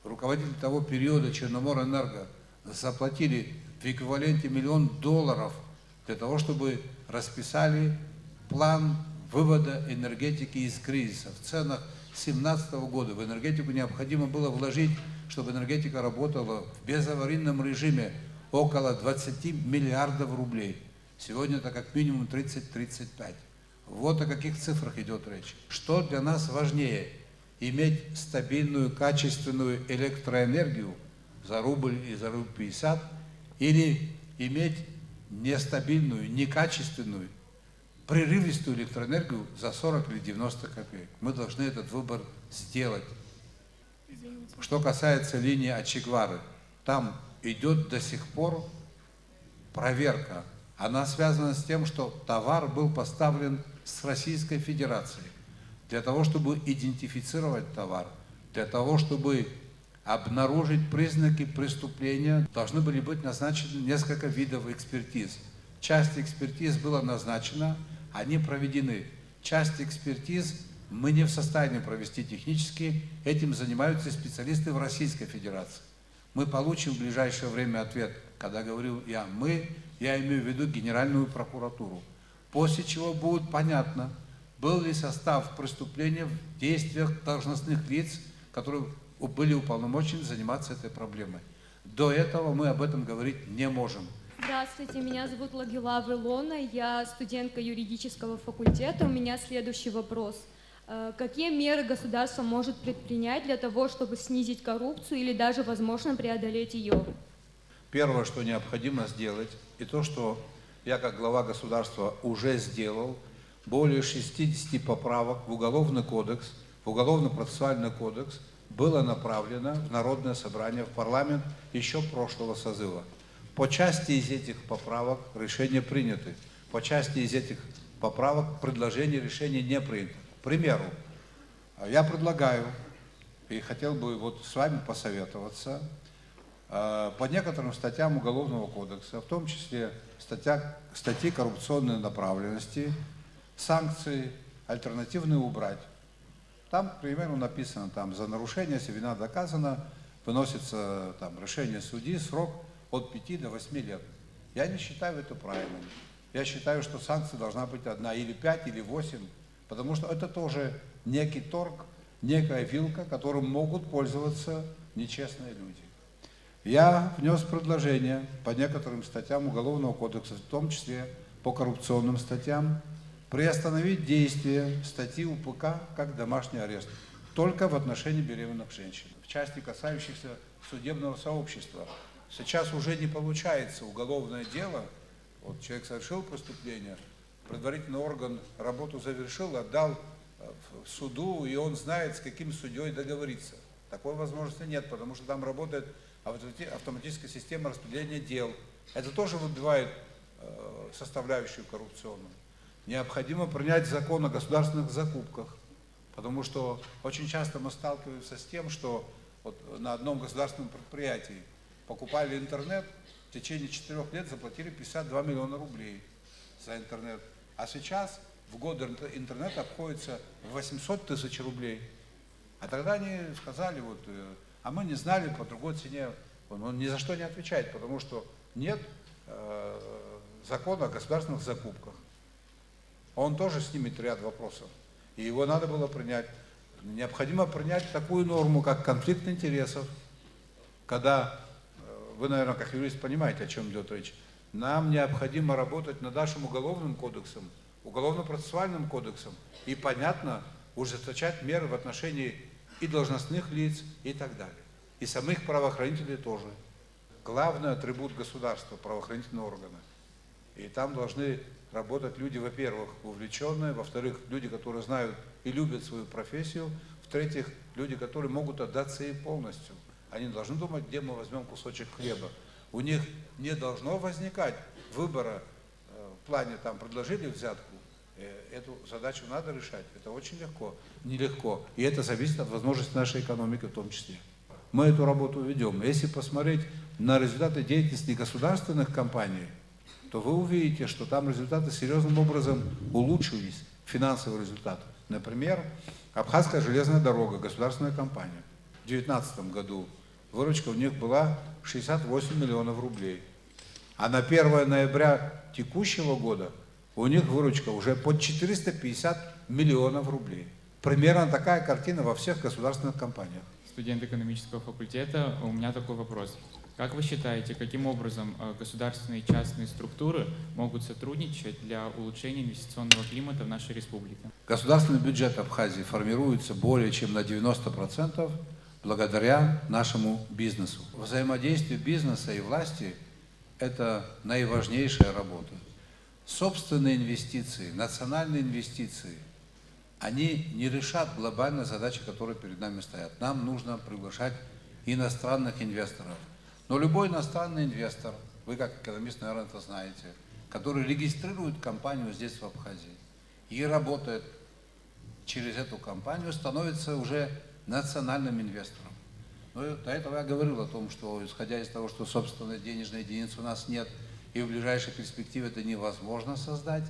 S2: Руководители того периода Черноморэнерго заплатили в эквиваленте $1 миллион для того, чтобы расписали план вывода энергетики из кризиса. В ценах 2017 года в энергетику необходимо было вложить, чтобы энергетика работала в безаварийном режиме, около 20 миллиардов рублей. Сегодня это как минимум 30-35. Вот о каких цифрах идет речь. Что для нас важнее? Иметь стабильную, качественную электроэнергию за рубль и за рубль 50, или иметь нестабильную, некачественную, прерывистую электроэнергию за 40 или 90 копеек. Мы должны этот выбор сделать. Что касается линии Ачигвары, там идет до сих пор проверка. Она связана с тем, что товар был поставлен с Российской Федерацией. Для того, чтобы идентифицировать товар, для того, чтобы обнаружить признаки преступления, должны были быть назначены несколько видов экспертиз. Часть экспертиз была назначена, они проведены. Часть экспертиз мы не в состоянии провести технически. Этим занимаются специалисты в Российской Федерации. Мы получим в ближайшее время ответ. Когда говорю я «мы», я имею в виду Генеральную прокуратуру. После чего будет понятно, был ли состав преступления в действиях должностных лиц, которые были уполномочены заниматься этой проблемой. До этого мы об этом говорить не можем.
S12: Здравствуйте, меня зовут Лагилава Илона, я студентка юридического факультета. У меня следующий вопрос. Какие меры государство может предпринять для того, чтобы снизить коррупцию или даже, возможно, преодолеть ее?
S2: Первое, что необходимо сделать, и то, что я как глава государства уже сделал, более 60 поправок в Уголовный кодекс, в Уголовно-процессуальный кодекс было направлено в Народное собрание, в парламент еще прошлого созыва. По части из этих поправок решения приняты, по части из этих поправок предложения решения не приняты. К примеру, я предлагаю, и хотел бы вот с вами посоветоваться, по некоторым статьям Уголовного кодекса, в том числе статьи коррупционной направленности, санкции альтернативные убрать. Там, к примеру, написано, там, за нарушение, если вина доказана, выносится там, решение судьи, срок от 5 до 8 лет. Я не считаю это правильным. Я считаю, что санкция должна быть одна, или 5, или 8, потому что это тоже некий торг, некая вилка, которым могут пользоваться нечестные люди. Я внес предложение по некоторым статьям Уголовного кодекса, в том числе по коррупционным статьям, приостановить действие статьи УПК как домашний арест только в отношении беременных женщин. В части, касающихся судебного сообщества, сейчас уже не получается уголовное дело, вот человек совершил преступление, предварительный орган работу завершил, отдал в суду, и он знает, с каким судьей договориться. Такой возможности нет, потому что там работает автоматическая система распределения дел. Это тоже выбивает составляющую коррупционную. Необходимо принять закон о государственных закупках, потому что очень часто мы сталкиваемся с тем, что вот на одном государственном предприятии покупали интернет, в течение 4 лет заплатили 52 миллиона рублей за интернет, а сейчас в год интернет обходится в 800 тысяч рублей. А тогда они сказали, вот, а мы не знали по другой цене, он ни за что не отвечает, потому что нет закона о государственных закупках. Он тоже снимет ряд вопросов, и его надо было принять. Необходимо принять такую норму, как конфликт интересов, когда, вы, наверное, как юрист понимаете, о чем идет речь, нам необходимо работать над нашим уголовным кодексом, уголовно-процессуальным кодексом, и, понятно, ужесточать меры в отношении и должностных лиц, и так далее. И самих правоохранителей тоже. Главный атрибут государства – правоохранительные органы. И там должны работать люди, во-первых, увлеченные, во-вторых, люди, которые знают и любят свою профессию, в-третьих, люди, которые могут отдаться ей полностью. Они должны думать, где мы возьмем кусочек хлеба. У них не должно возникать выбора в плане, там, предложили взятку. Эту задачу надо решать. Это очень легко, нелегко. И это зависит от возможностей нашей экономики в том числе. Мы эту работу ведем. Если посмотреть на результаты деятельности государственных компаний, то вы увидите, что там результаты серьезным образом улучшились, финансовые результаты. Например, Абхазская железная дорога, государственная компания. В 2019 году выручка у них была 68 миллионов рублей. А на 1 ноября текущего года у них выручка уже под 450 миллионов рублей. Примерно такая картина во всех государственных компаниях.
S13: Студент экономического факультета, у меня такой вопрос. Как вы считаете, каким образом государственные и частные структуры могут сотрудничать для улучшения инвестиционного климата в нашей республике?
S2: Государственный бюджет Абхазии формируется более чем на 90% благодаря нашему бизнесу. Взаимодействие бизнеса и власти – это наиважнейшая работа. Собственные инвестиции, национальные инвестиции, они не решат глобальные задачи, которые перед нами стоят. Нам нужно приглашать иностранных инвесторов. Но любой иностранный инвестор, вы как экономист, наверное, это знаете, который регистрирует компанию здесь, в Абхазии, и работает через эту компанию, становится уже национальным инвестором. Но до этого я говорил о том, что, исходя из того, что собственной денежной единицы у нас нет, и в ближайшей перспективе это невозможно создать,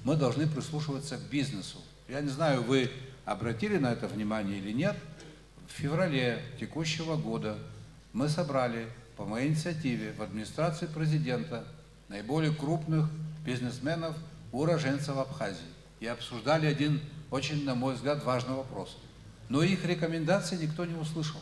S2: мы должны прислушиваться к бизнесу. Я не знаю, вы обратили на это внимание или нет, в феврале текущего года мы собрали по моей инициативе в администрации президента наиболее крупных бизнесменов, уроженцев Абхазии. И обсуждали один очень, на мой взгляд, важный вопрос. Но их рекомендаций никто не услышал.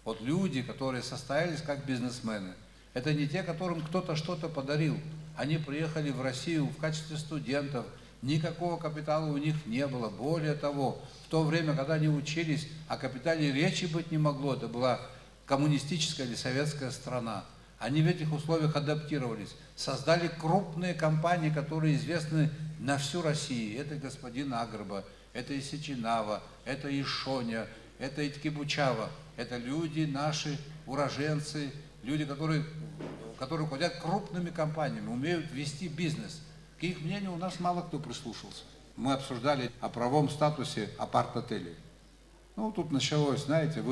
S2: Вот люди, которые состоялись как бизнесмены, это не те, которым кто-то что-то подарил. Они приехали в Россию в качестве студентов, никакого капитала у них не было. Более того, в то время, когда они учились, о капитале речи быть не могло, это была коммунистическая или советская страна. Они в этих условиях адаптировались, создали крупные компании, которые известны на всю Россию. Это господин Агрба, это и Сеченава, это и Шоня, это и Ткибучава. Это люди наши, уроженцы, люди, которые руководят крупными компаниями, умеют вести бизнес. К их мнению у нас мало кто прислушался. Мы обсуждали о правовом статусе апарт-отелей. Ну, тут началось, знаете,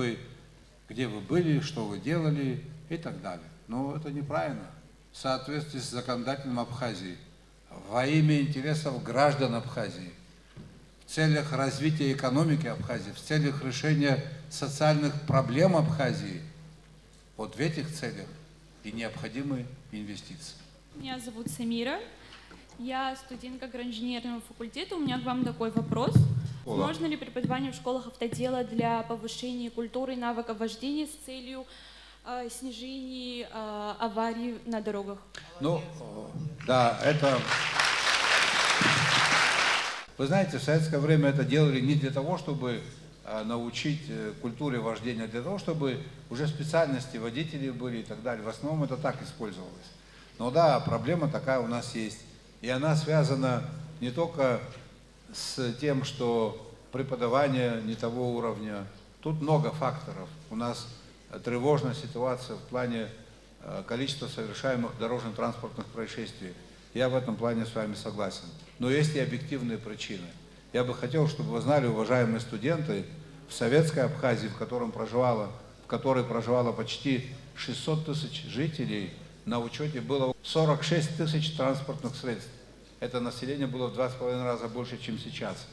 S2: где вы были, что вы делали и так далее. Но это неправильно. В соответствии с законодательством Абхазии, во имя интересов граждан Абхазии, в целях развития экономики Абхазии, в целях решения социальных проблем Абхазии, вот в этих целях и необходимы инвестиции.
S14: Меня зовут Самира. Я студентка агроинженерного факультета. У меня к вам такой вопрос. Возможно ли преподавание в школах автодела для повышения культуры и навыков вождения с целью снижения аварий на дорогах?
S2: Ну, да, это... Вы знаете, в советское время это делали не для того, чтобы научить культуре вождения, а для того, чтобы уже специальности водителей были и так далее. В основном это так использовалось. Но да, проблема такая у нас есть. И она связана не только с тем, что преподавание не того уровня. Тут много факторов. У нас тревожная ситуация в плане количества совершаемых дорожно-транспортных происшествий. Я в этом плане с вами согласен. Но есть и объективные причины. Я бы хотел, чтобы вы знали, уважаемые студенты, в советской Абхазии, в которой проживало почти 600 тысяч жителей, на учете было 46 тысяч транспортных средств. Это население было в 2,5 раза больше, чем сейчас.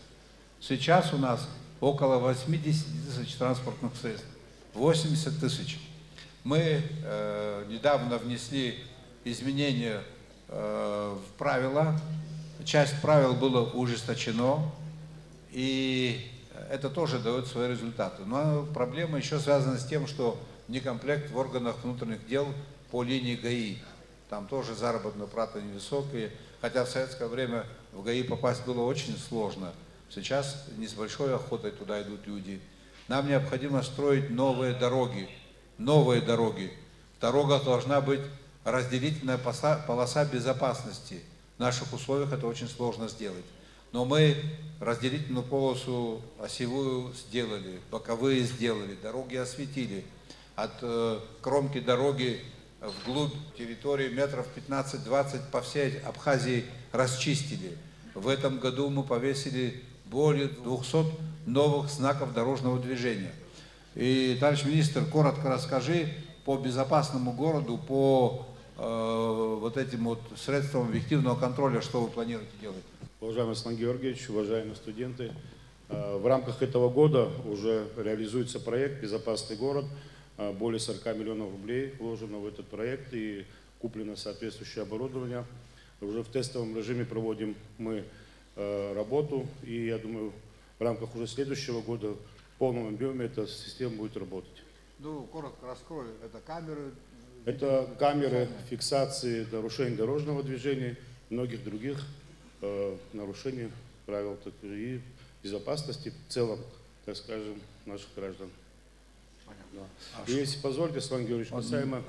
S2: Сейчас у нас около 80 тысяч транспортных средств. 80 тысяч. Мы недавно внесли изменения в правила. Часть правил было ужесточено, и это тоже дает свои результаты. Но проблема еще связана с тем, что некомплект в органах внутренних дел по линии ГАИ. Там тоже заработные платы невысокие, хотя в советское время в ГАИ попасть было очень сложно. Сейчас не с большой охотой туда идут люди. Нам необходимо строить новые дороги. Новые дороги. В дорогах должна быть разделительная полоса безопасности. В наших условиях это очень сложно сделать. Но мы разделительную полосу осевую сделали, боковые сделали, дороги осветили. От кромки дороги вглубь территории метров 15-20 по всей Абхазии расчистили. В этом году мы повесили более 200 новых знаков дорожного движения. И, товарищ министр, коротко расскажи по безопасному городу, по вот этим вот средствам объективного контроля, что вы планируете делать?
S15: Уважаемый Аслан Георгиевич, уважаемые студенты, в рамках этого года уже реализуется проект «Безопасный город». Более 40 миллионов рублей вложено в этот проект и куплено соответствующее оборудование. Уже в тестовом режиме проводим мы работу, и я думаю, в рамках уже следующего года в полном объеме эта система будет работать.
S2: Ну, коротко раскрою, это камеры?
S15: Это камеры фиксации нарушений дорожного движения, многих других нарушений правил и безопасности в целом, так скажем, наших граждан. Да. И если позволите, Аслан Георгиевич, касаемо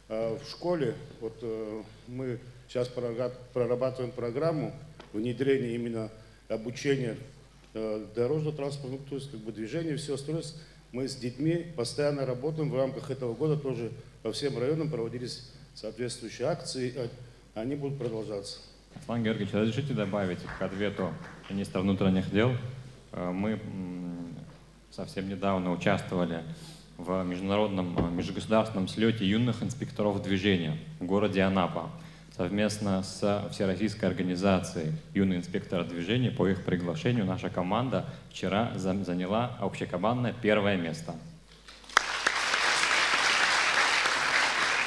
S15: в школе, вот мы сейчас прорабатываем программу внедрения именно обучения дорожно-транспортного, то есть как бы движения, все остальное. Мы с детьми постоянно работаем, в рамках этого года тоже по всем районам проводились соответствующие акции, они будут продолжаться.
S16: Аслан Георгиевич, разрешите добавить к ответу министра внутренних дел? Мы совсем недавно участвовали в международном межгосударственном слете юных инспекторов движения в городе Анапа. совместно с Всероссийской организацией «Юный инспектор движения». По их приглашению наша команда вчера заняла общекомандное 1-е место.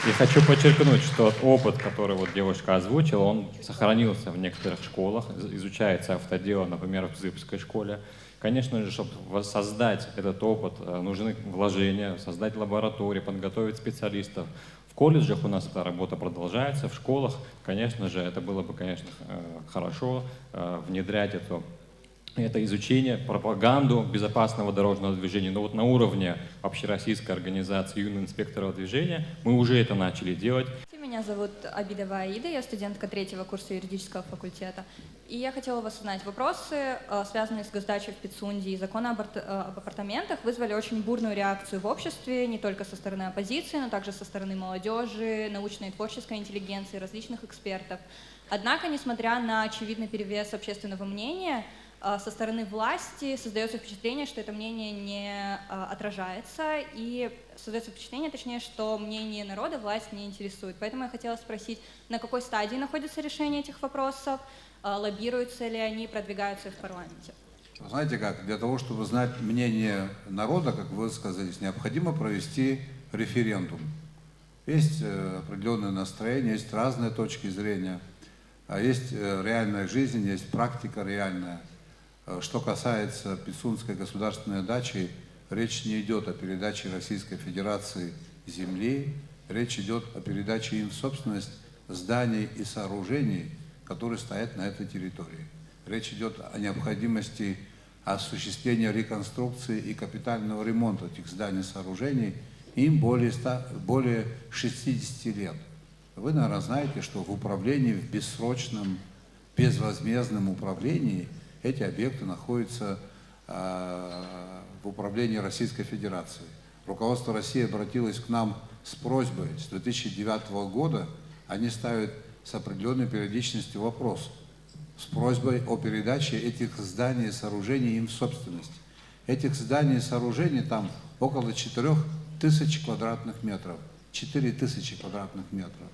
S16: И хочу подчеркнуть, что опыт, который вот девушка озвучила, он сохранился в некоторых школах, изучается автодело, например, в Зыбской школе. Конечно же, чтобы создать этот опыт, нужны вложения, создать лаборатории, подготовить специалистов. В колледжах у нас эта работа продолжается, в школах, конечно же, это было бы, конечно, хорошо внедрять это изучение, пропаганду безопасного дорожного движения. Но вот на уровне общероссийской организации «Юный инспектор движения» мы уже это начали делать.
S17: Меня зовут Абидова Аида, я студентка 3-го курса юридического факультета. И я хотела вас узнать, вопросы, связанные с госдачей в Пицунде и закона об апартаментах, вызвали очень бурную реакцию в обществе, не только со стороны оппозиции, но также со стороны молодежи, научной и творческой интеллигенции, различных экспертов. Однако, несмотря на очевидный перевес общественного мнения, со стороны власти создается впечатление, что это мнение не отражается, и создается впечатление, точнее, что мнение народа власть не интересует. Поэтому я хотела спросить, на какой стадии находится решение этих вопросов, лоббируются ли они, продвигаются в парламенте?
S2: Знаете как, для того, чтобы знать мнение народа, как вы высказались, необходимо провести референдум. Есть определенное настроение, есть разные точки зрения, есть реальная жизнь, есть практика реальная. Что касается Пицунской государственной дачи, речь не идет о передаче Российской Федерации земли, речь идет о передаче им в собственность зданий и сооружений, которые стоят на этой территории. Речь идет о необходимости осуществления реконструкции и капитального ремонта этих зданий и сооружений. Им более 60 лет. Вы, наверное, знаете, что в управлении, в бессрочном, безвозмездном управлении эти объекты находятся в управлении Российской Федерации. Руководство России обратилось к нам с просьбой с 2009 года, они ставят с определенной периодичностью вопрос, с просьбой о передаче этих зданий и сооружений им в собственность. Этих зданий и сооружений там около 4000 квадратных метров. 4000 квадратных метров.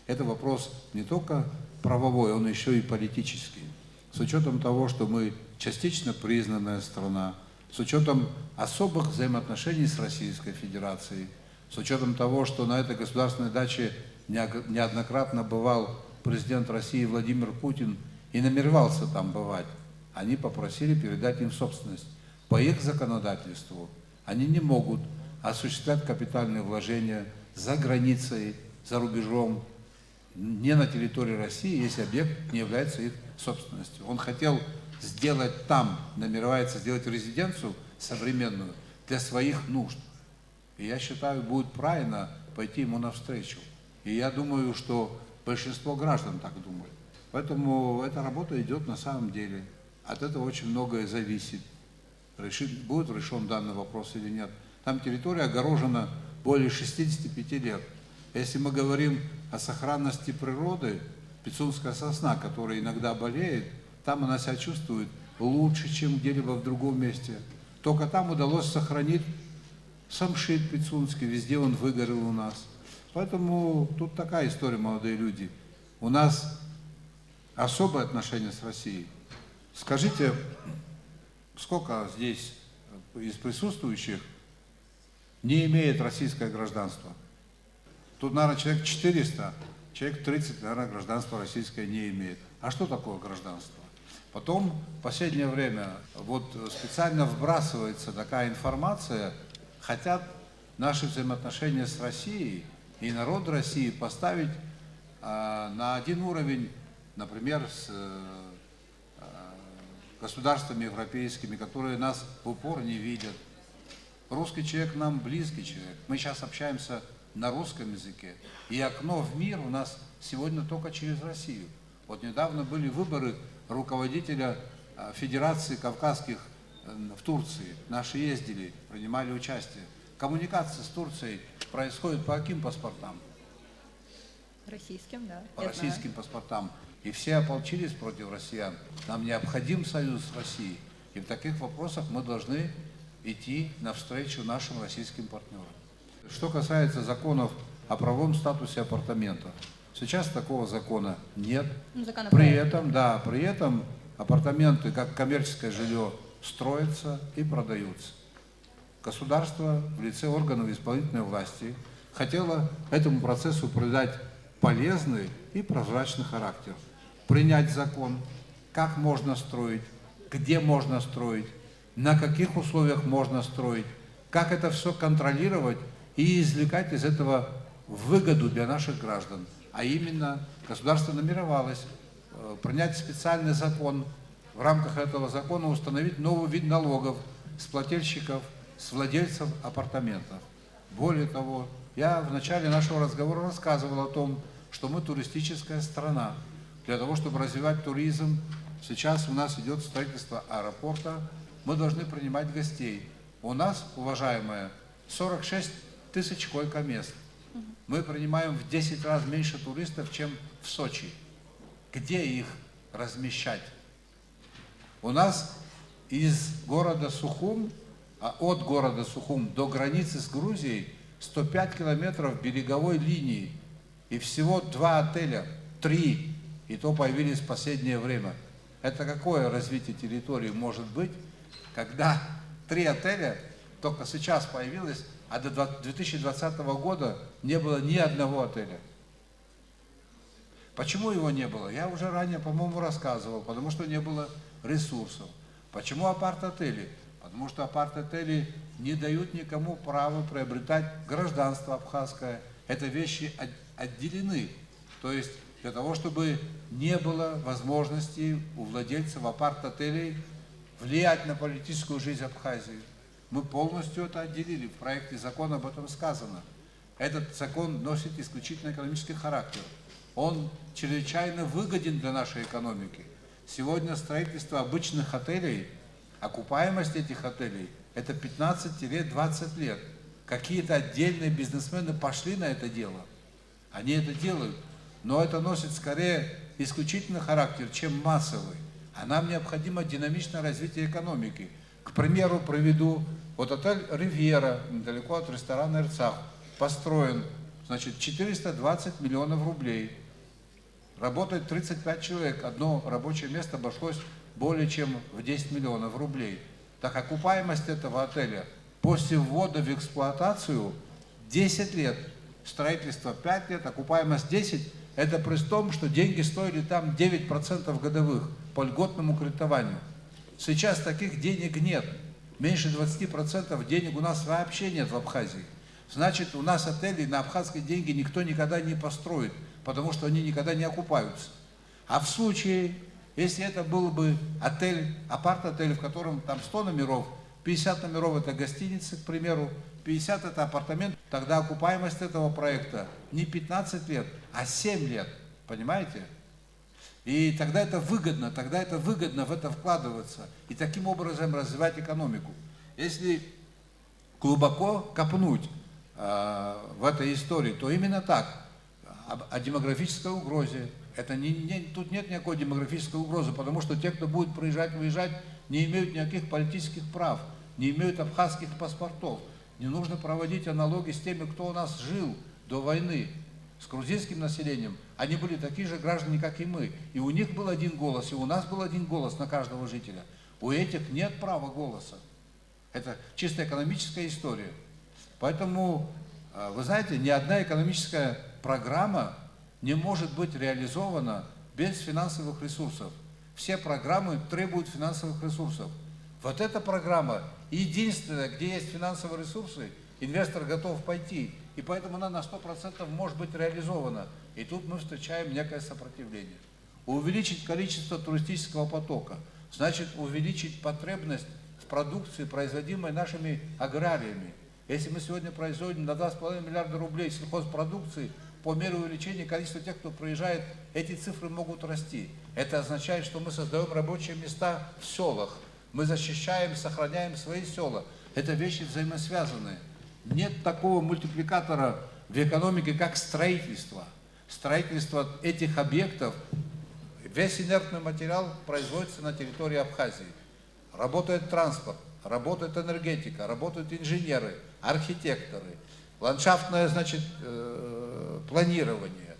S2: Это вопрос не только правовой, он еще и политический. С учетом того, что мы частично признанная страна, с учетом особых взаимоотношений с Российской Федерацией, с учетом того, что на этой государственной даче неоднократно бывал президент России Владимир Путин и намеревался там бывать, они попросили передать им в собственность. По их законодательству они не могут осуществлять капитальные вложения за границей, за рубежом, не на территории России, если объект не является их собственностью. Он хотел сделать там, намеревается сделать резиденцию современную для своих нужд. И я считаю, будет правильно пойти ему навстречу. И я думаю, что большинство граждан так думают. Поэтому эта работа идет на самом деле. От этого очень многое зависит. Будет решен данный вопрос или нет. Там территория огорожена более 65 лет. Если мы говорим о сохранности природы, пицунская сосна, которая иногда болеет, там она себя чувствует лучше, чем где-либо в другом месте. Только там удалось сохранить самшит пицунский, везде он выгорел у нас. Поэтому тут такая история, молодые люди. У нас особое отношение с Россией. Скажите, сколько здесь из присутствующих не имеет российское гражданство? Тут, наверное, человек 400, человек 30, наверное, гражданство российское не имеет. А что такое гражданство? Потом, в последнее время, вот специально вбрасывается такая информация, хотят наши взаимоотношения с Россией и народ России поставить на один уровень, например, с государствами европейскими, которые нас в упор не видят. Русский человек нам близкий человек. Мы сейчас общаемся на русском языке. И окно в мир у нас сегодня только через Россию. Вот недавно были выборы руководителя Федерации Кавказских в Турции. Наши ездили, принимали участие. Коммуникация с Турцией происходит по каким паспортам?
S17: Российским, да.
S2: По российским паспортам. И все ополчились против россиян. Нам необходим союз с Россией. И в таких вопросах мы должны идти навстречу нашим российским партнерам. Что касается законов о правовом статусе апартаментов, Сейчас такого закона нет.
S17: Законопроект.
S2: При этом апартаменты, как коммерческое жилье, строятся и продаются. Государство в лице органов исполнительной власти хотело этому процессу придать полезный и прозрачный характер. Принять закон, как можно строить, где можно строить, на каких условиях можно строить, как это все контролировать и извлекать из этого выгоду для наших граждан. А именно, государство намеревалось принять специальный закон, в рамках этого закона установить новый вид налогов с плательщиков, с владельцев апартаментов. Более того, я в начале нашего разговора рассказывал о том, что мы туристическая страна. Для того, чтобы развивать туризм, сейчас у нас идет строительство аэропорта, мы должны принимать гостей. У нас, уважаемые, 46 тысяч койко-мест. Мы принимаем в 10 раз меньше туристов, чем в Сочи. Где их размещать? У нас из города Сухум, от города Сухум до границы с Грузией 105 километров береговой линии. И всего 2 отеля, 3, и то появились в последнее время. Это какое развитие территории может быть, когда 3 отеля только сейчас появилось, а до 2020 года не было ни одного отеля? Почему его не было? Я уже ранее, по-моему, рассказывал, потому что не было ресурсов. Почему апарт-отели? Потому что апарт-отели не дают никому права приобретать гражданство абхазское. Это вещи отделены. То есть для того, чтобы не было возможности у владельцев апарт-отелей влиять на политическую жизнь Абхазии. Мы полностью это отделили. В проекте закона об этом сказано. Этот закон носит исключительно экономический характер. Он чрезвычайно выгоден для нашей экономики. Сегодня строительство обычных отелей, окупаемость этих отелей – это 15-20 лет. Какие-то отдельные бизнесмены пошли на это дело. Они это делают. Но это носит скорее исключительный характер, чем массовый. А нам необходимо динамичное развитие экономики. К примеру, приведу, вот отель «Ривьера», недалеко от ресторана «Эрцах», построен, значит, 420 миллионов рублей. Работает 35 человек. Одно рабочее место обошлось более чем в 10 миллионов рублей. Так окупаемость этого отеля после ввода в эксплуатацию 10 лет. Строительство 5 лет, окупаемость 10. Это при том, что деньги стоили там 9% годовых по льготному кредитованию. Сейчас таких денег нет. Меньше 20% денег у нас вообще нет в Абхазии. Значит, у нас отели на абхазские деньги никто никогда не построит, потому что они никогда не окупаются. А в случае, если это был бы отель, апарт-отель, в котором там 100 номеров, 50 номеров это гостиница, к примеру, 50 это апартамент, тогда окупаемость этого проекта не 15 лет, а 7 лет. Понимаете? И тогда это выгодно в это вкладываться и таким образом развивать экономику. Если глубоко копнуть в этой истории, то именно так. О демографической угрозе. Тут нет никакой демографической угрозы, потому что те, кто будет приезжать, выезжать, не имеют никаких политических прав, не имеют абхазских паспортов. Не нужно проводить аналогии с теми, кто у нас жил до войны, с грузинским населением. Они были такие же граждане, как и мы. И у них был один голос, и у нас был один голос на каждого жителя. У этих нет права голоса. Это чисто экономическая история. Поэтому, вы знаете, ни одна экономическая программа не может быть реализована без финансовых ресурсов. Все программы требуют финансовых ресурсов. Вот эта программа единственная, где есть финансовые ресурсы, инвестор готов пойти. И поэтому она на 100% может быть реализована. И тут мы встречаем некое сопротивление. Увеличить количество туристического потока, значит увеличить потребность в продукции, производимой нашими аграриями. Если мы сегодня производим на 2,5 миллиарда рублей сельхозпродукции, по мере увеличения количества тех, кто приезжает, эти цифры могут расти. Это означает, что мы создаем рабочие места в селах. Мы защищаем, сохраняем свои села. Это вещи взаимосвязанные. Нет такого мультипликатора в экономике, как строительство. Строительство этих объектов, весь инертный материал производится на территории Абхазии. Работает транспорт, работает энергетика, работают инженеры, архитекторы, ландшафтное, значит, планирование,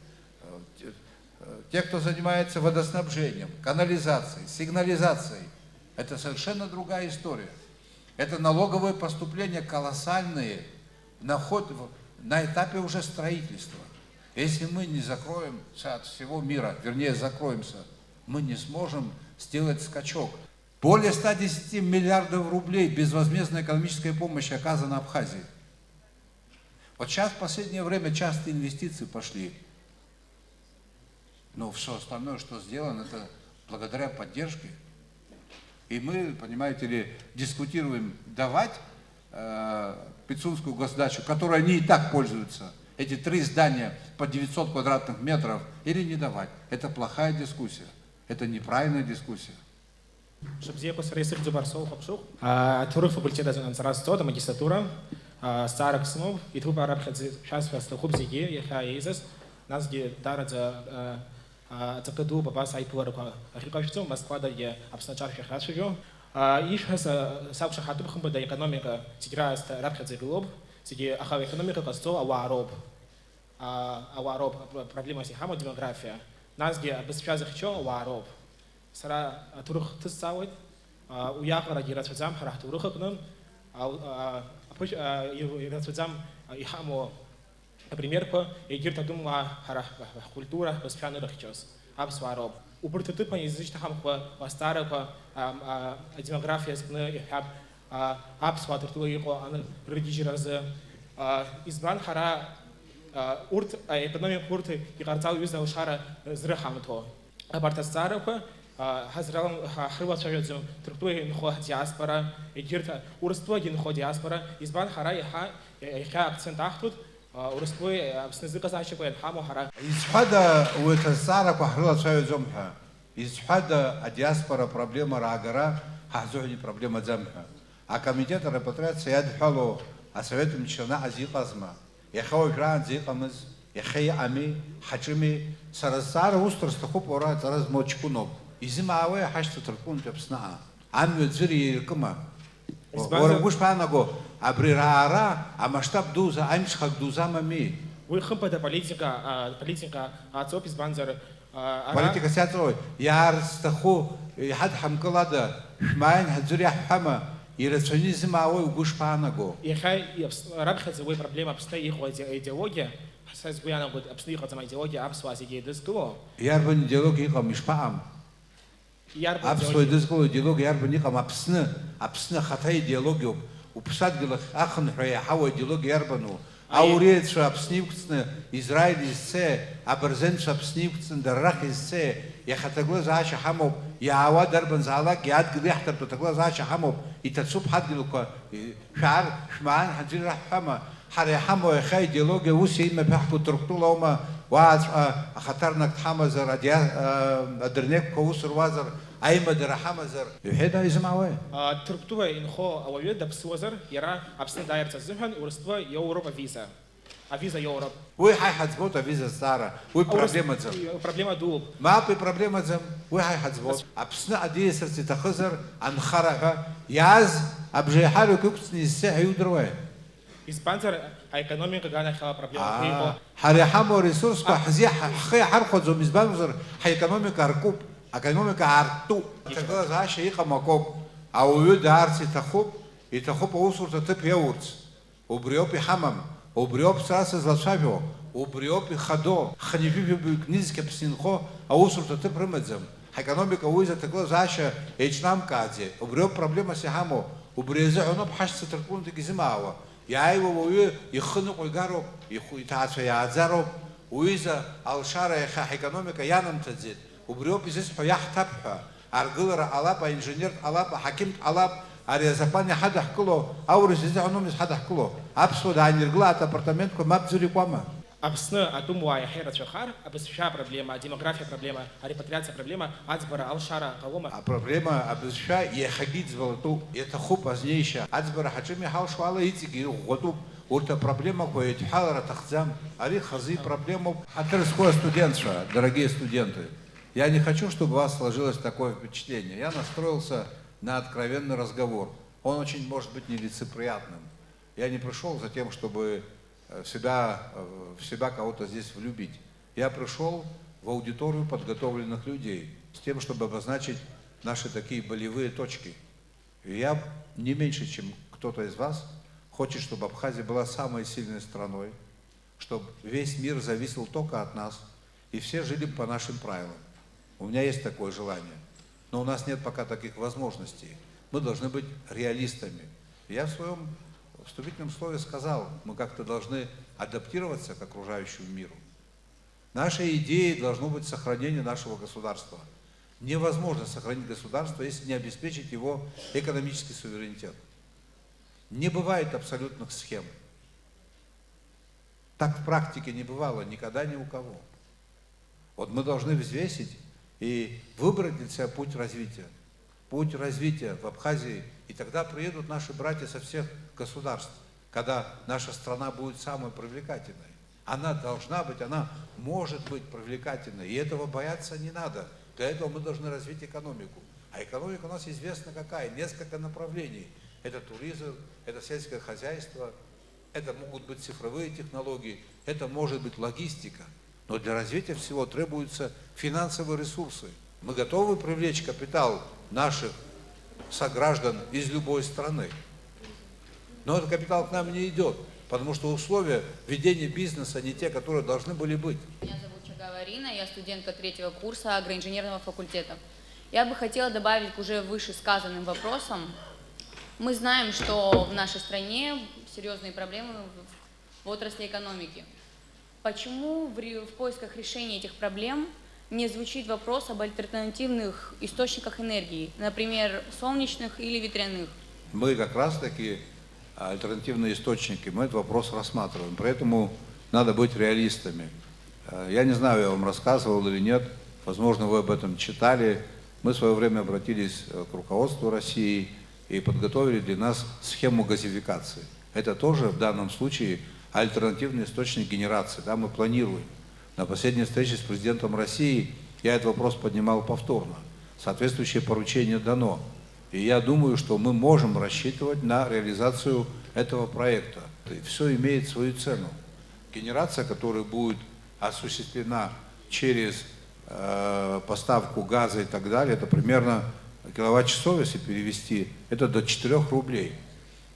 S2: те, кто занимается водоснабжением, канализацией, сигнализацией, это совершенно другая история. Это налоговые поступления колоссальные на этапе уже строительства. Если мы не закроемся от всего мира, вернее закроемся, мы не сможем сделать скачок. Более 110 миллиардов рублей безвозмездной экономической помощи оказано Абхазии. Вот сейчас в последнее время часто инвестиции пошли. Но все остальное, что сделано, это благодаря поддержке. И мы, понимаете ли, дискутируем, давать Пицунскую госдачу, которой они и так пользуются, эти 3 здания по 900 квадратных метров, или не давать. Это плохая дискуссия, это неправильная дискуссия.
S18: Шабзеку Сарисик Дзубарсол Хапшух, Туры факультета Ансарасто, магистратура, Старых снов, и тут арабхадзи сейчас хуб зиги, яха изас, нас где дарадza цакаду бабас айпуарка, архикавшцу Москва да я обсначар шахашио, и сейчас саукша хатуб хумбада экономика сиграет арабхадзи глоб, сиги ахав экономика касто авароб проблема сихама демография, нас где обсчаз захчо авароб. Сара турух тысаует, уяха ради расфазам харах туруха кнун, расфазам ихамо, например, по егирта дума харах культура воспитанный рахчос, абсвароб. У прототипа язычных хамхва старого демография скны ихаб абсватер ту его редижиразы избран хара урт экономик урты и карцал юзал шара зрахамто. Абартастарова Хазралам Хрват Шаведзум, Туркуи Нхо диаспора, Егирта, Урствоги Нхо диаспора, Избан Хара Иха акцент Ахтут, Урствои Абснезыка Зачекуэн Хаму Хара.
S2: Изхада у Этасара Хрват Шаведзум, изхада диаспора проблема Рагара, Хазуни проблема Дзамха. А комитет репатриации Ядхало, а советом члена Азиқазма, Яхау Гран Зиқамыз, Яхай Ами, Хачими, Сарасара Устрастахуп Ора Тараз Мочкунов. Изимаве хашта тракун тепсна. Ами дзири кама. Орагуш панаго абрирара, а масштаб дуза, аймшхак дуза мами.
S18: Вы хымпада политика отцов из банзара.
S2: Политика сятой. Яр стаху хад хамкалада. Шмайн хадзири хама. Иррационизм авой угуш панаго.
S18: Ихай рабхадзе вы проблема обстоит идеология. Саз гуяна год обстоит идеология абсвази гедескло.
S2: Ярбан идеология мишпаам. Абсолютно дискуссия диалог ярбани кам абсны хатай диалогию упсад гилах ахн хая хава диалог ярбану аурет ша абснивцны Израиль изсе аберзен ша абснивцны дарах изсе я хатагло заша хамоб я ава дарбан залак яд гдехтер потагло заша хамоб и тацуб хад гилука шар шман хаджир рахама харе хамо хай диалог уси има бахпу турктулома واز خطرناك حمزر أدرنيك كوسر وازر أي مدر حمزر يحدا يسمعوه
S18: تركتوا إنخو أولاد بسوزر يرى أبسن داير تزمهن ورستوا يوروبا فيزا فيزا يوروب
S2: وي هاي حتزبط فيزا ستارة وي проблема زم
S18: проблема دوب
S2: ما في проблема زم وي هاي حتزبط أبسن أدي سرتي تخزر عن خرها ياز أبجي حالو كوكسني الساعة يودروه
S18: إسبانزر экономика гана хала проблема.
S2: Харихамо ресурс ко хзиха хай хархо мизбанзер хай экономика аркуб, экономика арту. Тогда заша иха макоб, а уют арси тахуб, и тахуб усурта тип яурц. Убриопи хамам, убриоп сраса злашавио, убриопи хадо, ханифи книзке псинхо, а усурта тип рымадзем. Экономика уиза тогда заша эйчнам кадзе. Убриоп проблема сихамо, убриезе оноб хашца таркун тигизимаава. يايو ويو يخنق ويجارو يتعاطى يعذرو ويزا الشارع يخ إقتصادية يانم تزيد وبريو بيزيس حياة تبحة أرجلر علابا إنجنير علابا حكيم علاب أريزاباني حدا حكلو أو رزيز عنوميز حدا حكلو أبسود عن يرجلات أبارتمنت كم أبزري قاما
S18: أبسنا أتوموا يا حيرة شخار أبس شا проблема демография проблема репатриация проблема أزبر الشارع قوما
S2: проблема أبس شا يخجيز بلطو يتخوب أزنيشة أزبر حجمي حاول شوالا يتيجي غدوب ورتا проблема كوي تحاول تخزام أري خزي проблему Атерское студентство, дорогие студенты. Я не хочу, чтобы у вас сложилось такое впечатление. Я настроился на откровенный разговор. Он очень может быть нелицеприятным. Я не пришел за тем, чтобы в себя кого-то здесь влюбить. Я пришел в аудиторию подготовленных людей, с тем, чтобы обозначить наши такие болевые точки. И я не меньше, чем кто-то из вас, хочет, чтобы Абхазия была самой сильной страной, чтобы весь мир зависел только от нас, и все жили по нашим правилам. У меня есть такое желание, но у нас нет пока таких возможностей. Мы должны быть реалистами. Я в своем вступительном слове сказал, мы как-то должны адаптироваться к окружающему миру. Нашей идеей должно быть сохранение нашего государства. Невозможно сохранить государство, если не обеспечить его экономический суверенитет. Не бывает абсолютных схем. Так в практике не бывало никогда ни у кого. Вот мы должны взвесить и выбрать для себя путь развития. Путь развития в Абхазии, и тогда приедут наши братья со всех государств, когда наша страна будет самой привлекательной. Она должна быть, она может быть привлекательной, и этого бояться не надо. Для этого мы должны развить экономику. А экономика у нас известна какая, несколько направлений. Это туризм, это сельское хозяйство, это могут быть цифровые технологии, это может быть логистика. Но для развития всего требуются финансовые ресурсы. Мы готовы привлечь капитал наших сограждан из любой страны. Но этот капитал к нам не идет, потому что условия ведения бизнеса не те, которые должны были быть.
S19: Меня зовут Чагаvarina, я студентка 3-го курса агроинженерного факультета. Я бы хотела добавить к уже вышесказанным вопросам. Мы знаем, что в нашей стране серьезные проблемы в отрасли экономики. Почему в поисках решения этих проблем не звучит вопрос об альтернативных источниках энергии, например, солнечных или ветряных?
S2: Мы как раз таки альтернативные источники, мы этот вопрос рассматриваем, поэтому надо быть реалистами. Я не знаю, я вам рассказывал или нет, возможно, вы об этом читали. Мы в свое время обратились к руководству России и подготовили для нас схему газификации. Это тоже в данном случае альтернативный источник генерации, да, мы планируем. На последней встрече с президентом России я этот вопрос поднимал повторно. Соответствующее поручение дано. И я думаю, что мы можем рассчитывать на реализацию этого проекта. И все имеет свою цену. Генерация, которая будет осуществлена через поставку газа и так далее, это примерно киловатт-часов, если перевести, это до 4 рублей.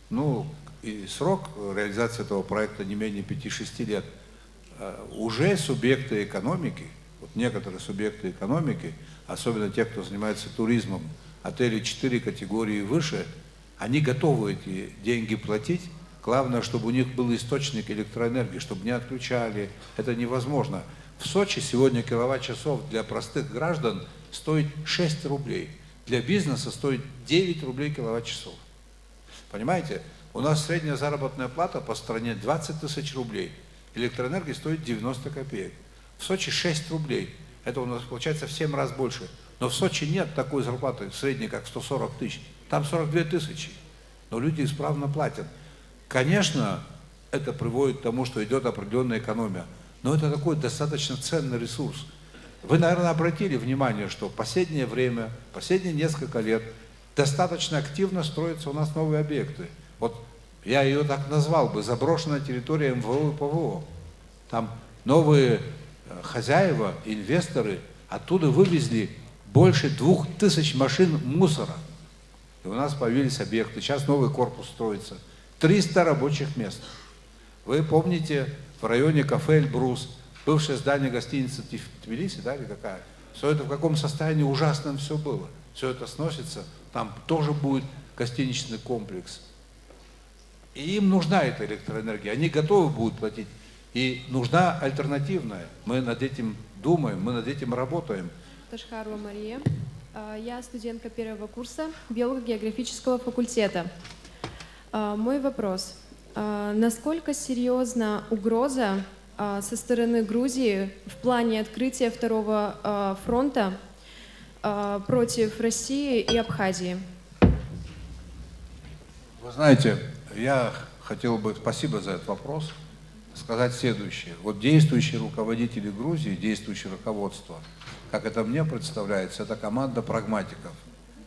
S2: Ну, и срок реализации этого проекта не менее 5-6 лет. Уже субъекты экономики, вот некоторые субъекты экономики, особенно те, кто занимается туризмом, отели 4 категории и выше, они готовы эти деньги платить. Главное, чтобы у них был источник электроэнергии, чтобы не отключали. Это невозможно. В Сочи сегодня киловатт-часов для простых граждан стоит 6 рублей. Для бизнеса стоит 9 рублей киловатт-часов. Понимаете? У нас средняя заработная плата по стране 20 тысяч рублей. Электроэнергия стоит 90 копеек. В Сочи 6 рублей. Это у нас получается в 7 раз больше. Но в Сочи нет такой зарплаты средней, как 140 тысяч. Там 42 тысячи. Но люди исправно платят. Конечно, это приводит к тому, что идет определенная экономия. Но это такой достаточно ценный ресурс. Вы, наверное, обратили внимание, что в последнее время, последние несколько лет достаточно активно строятся у нас новые объекты. Вот я ее так назвал бы, заброшенная территория МВО и ПВО. Там новые хозяева, инвесторы оттуда вывезли больше 2000 машин мусора. И у нас появились объекты. Сейчас новый корпус строится. 300 рабочих мест. Вы помните, в районе кафе «Эльбрус», бывшее здание гостиницы Тбилиси, да, или какая? Все это в каком состоянии ужасном все было. Все это сносится. Там тоже будет гостиничный комплекс. И им нужна эта электроэнергия. Они готовы будут платить. И нужна альтернативная. Мы над этим думаем, мы над этим работаем.
S20: Ташхарова Мария. Я студентка 1-го курса биолого-географического факультета. Мой вопрос. Насколько серьезна угроза со стороны Грузии в плане открытия второго фронта против России и Абхазии?
S2: Вы знаете, я хотел бы, спасибо за этот вопрос, сказать следующее. Вот действующие руководители Грузии, действующее руководство, как это мне представляется, это команда прагматиков.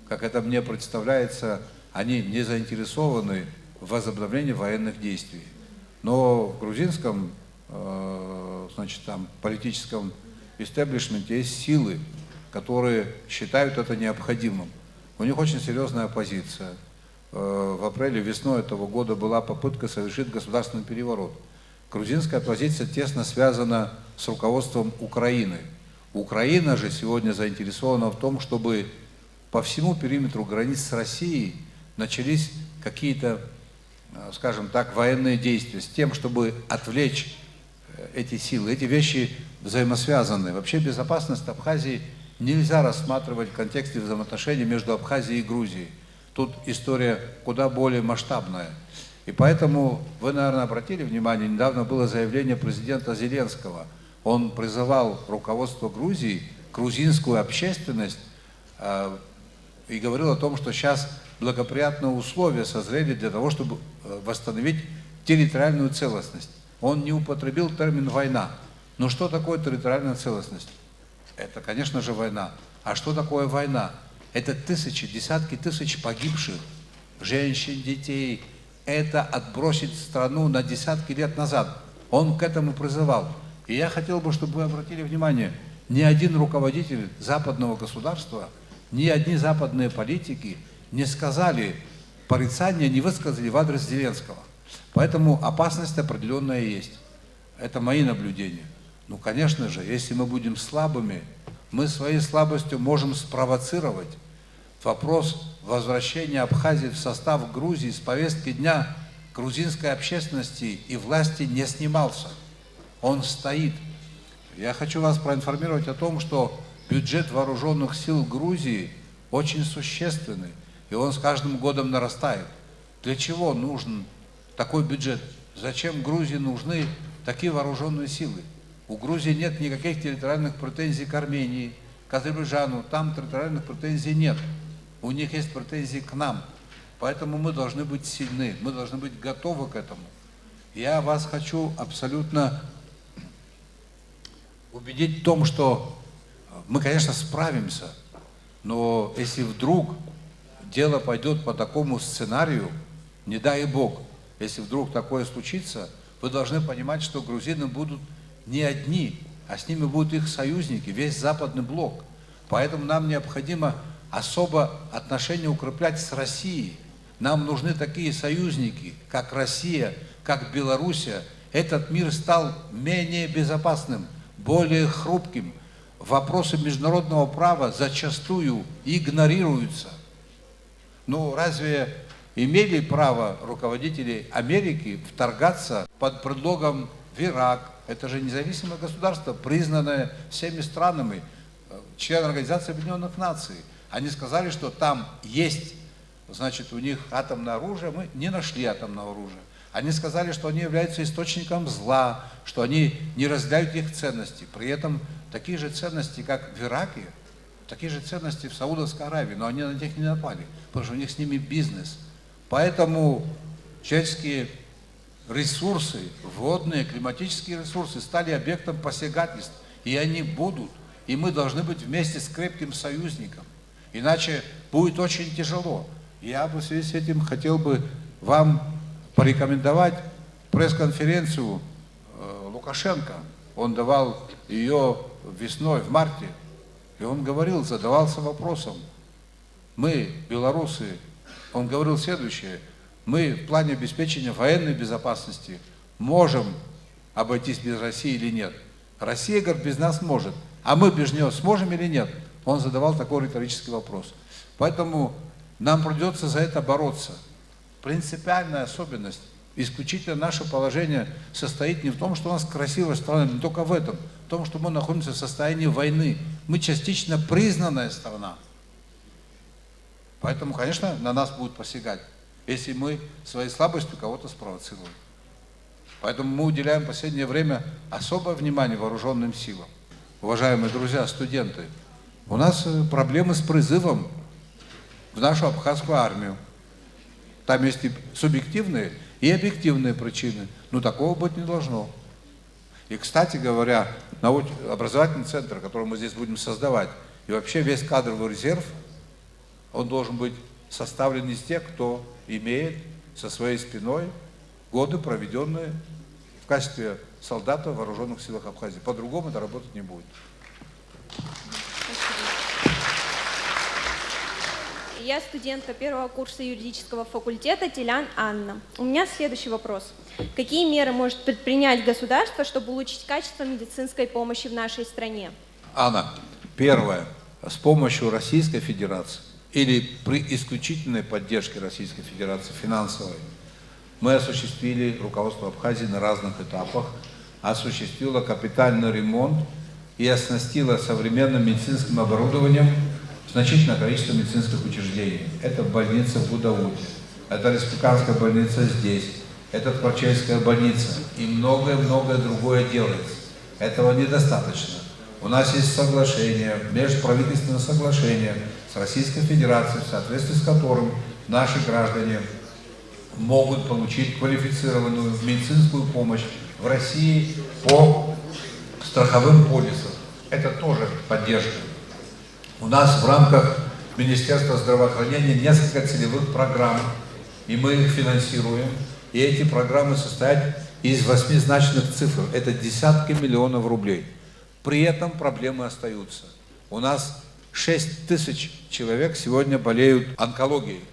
S2: Как это мне представляется, они не заинтересованы в возобновлении военных действий. Но в грузинском, значит, там, политическом истеблишменте есть силы, которые считают это необходимым. У них очень серьезная оппозиция. В апреле, весной этого года была попытка совершить государственный переворот. Грузинская оппозиция тесно связана с руководством Украины. Украина же сегодня заинтересована в том, чтобы по всему периметру границ с Россией начались какие-то, скажем так, военные действия с тем, чтобы отвлечь эти силы. Эти вещи взаимосвязаны. Вообще безопасность Абхазии нельзя рассматривать в контексте взаимоотношений между Абхазией и Грузией. Тут история куда более масштабная. И поэтому вы, наверное, обратили внимание, недавно было заявление президента Зеленского. Он призывал руководство Грузии, грузинскую общественность и говорил о том, что сейчас благоприятные условия созрели для того, чтобы восстановить территориальную целостность. Он не употребил термин «война». Но что такое территориальная целостность? Это, конечно же, война. А что такое война? Это тысячи, десятки тысяч погибших, женщин, детей. Это отбросить страну на десятки лет назад. Он к этому призывал. И я хотел бы, чтобы вы обратили внимание, ни один руководитель западного государства, ни одни западные политики не сказали порицания, не высказали в адрес Зеленского. Поэтому опасность определенная есть. Это мои наблюдения. Ну, конечно же, если мы будем слабыми, мы своей слабостью можем спровоцировать. Вопрос возвращения Абхазии в состав Грузии с повестки дня грузинской общественности и власти не снимался. Он стоит. Я хочу вас проинформировать о том, что бюджет вооруженных сил Грузии очень существенный, и он с каждым годом нарастает. Для чего нужен такой бюджет? Зачем Грузии нужны такие вооруженные силы? У Грузии нет никаких территориальных претензий к Армении, к Азербайджану, там территориальных претензий нет. У них есть претензии к нам. Поэтому мы должны быть сильны, мы должны быть готовы к этому. Я вас хочу абсолютно убедить в том, что мы, конечно, справимся, но если вдруг дело пойдет по такому сценарию, не дай Бог, если вдруг такое случится, вы должны понимать, что грузины будут не одни, а с ними будут их союзники, весь западный блок. Поэтому нам необходимо особо отношения укреплять с Россией. Нам нужны такие союзники, как Россия, как Белоруссия. Этот мир стал менее безопасным, более хрупким. Вопросы международного права зачастую игнорируются. Ну, разве имели право руководители Америки вторгаться под предлогом в Ирак? Это же независимое государство, признанное всеми странами, член Организации Объединенных Наций. Они сказали, что там есть, значит, у них атомное оружие, мы не нашли атомного оружия. Они сказали, что они являются источником зла, что они не разделяют их ценности. При этом такие же ценности, как в Ираке, такие же ценности в Саудовской Аравии, но они на них не напали, потому что у них с ними бизнес. Поэтому человеческие ресурсы, водные, климатические ресурсы стали объектом посягательств, и они будут, и мы должны быть вместе с крепким союзником, иначе будет очень тяжело. Я бы в связи с этим хотел бы вам порекомендовать пресс-конференцию Лукашенко. Он давал ее весной, в марте, и он говорил, задавался вопросом, мы, белорусы, он говорил следующее, мы в плане обеспечения военной безопасности можем обойтись без России или нет. Россия, говорит, без нас может, а мы без нее сможем или нет? Он задавал такой риторический вопрос. Поэтому нам придется за это бороться. Принципиальная особенность, исключительно наше положение состоит не в том, что у нас красивая страна, не только в этом, в том, что мы находимся в состоянии войны. Мы частично признанная страна. Поэтому, конечно, на нас будут посягать, если мы своей слабостью кого-то спровоцируем. Поэтому мы уделяем в последнее время особое внимание вооруженным силам. Уважаемые друзья, студенты, у нас проблемы с призывом в нашу абхазскую армию. Там есть и субъективные, и объективные причины. Но такого быть не должно. И, кстати говоря, образовательный центр, который мы здесь будем создавать, и вообще весь кадровый резерв, он должен быть составлен из тех, кто имеет со своей спиной годы, проведенные в качестве солдата в вооруженных силах Абхазии. По-другому это работать не будет.
S21: Я студентка первого курса юридического факультета Телян Анна. У меня следующий вопрос. Какие меры может предпринять государство, чтобы улучшить качество медицинской помощи в нашей стране?
S2: Анна, первое. С помощью Российской Федерации или при исключительной поддержке Российской Федерации финансовой мы осуществили, руководство Абхазии на разных этапах, осуществило капитальный ремонт и оснастило современным медицинским оборудованием значительное количество медицинских учреждений. Это больница в Гудауте, это республиканская больница здесь, это Творческая больница и многое-многое другое делается. Этого недостаточно. У нас есть соглашение, межправительственное соглашение с Российской Федерацией, в соответствии с которым наши граждане могут получить квалифицированную медицинскую помощь в России по страховым полисам. Это тоже поддержка. У нас в рамках Министерства здравоохранения несколько целевых программ, и мы их финансируем. И эти программы состоят из 8-значных цифр. Это десятки миллионов рублей. При этом проблемы остаются. У нас 6 тысяч человек сегодня болеют онкологией.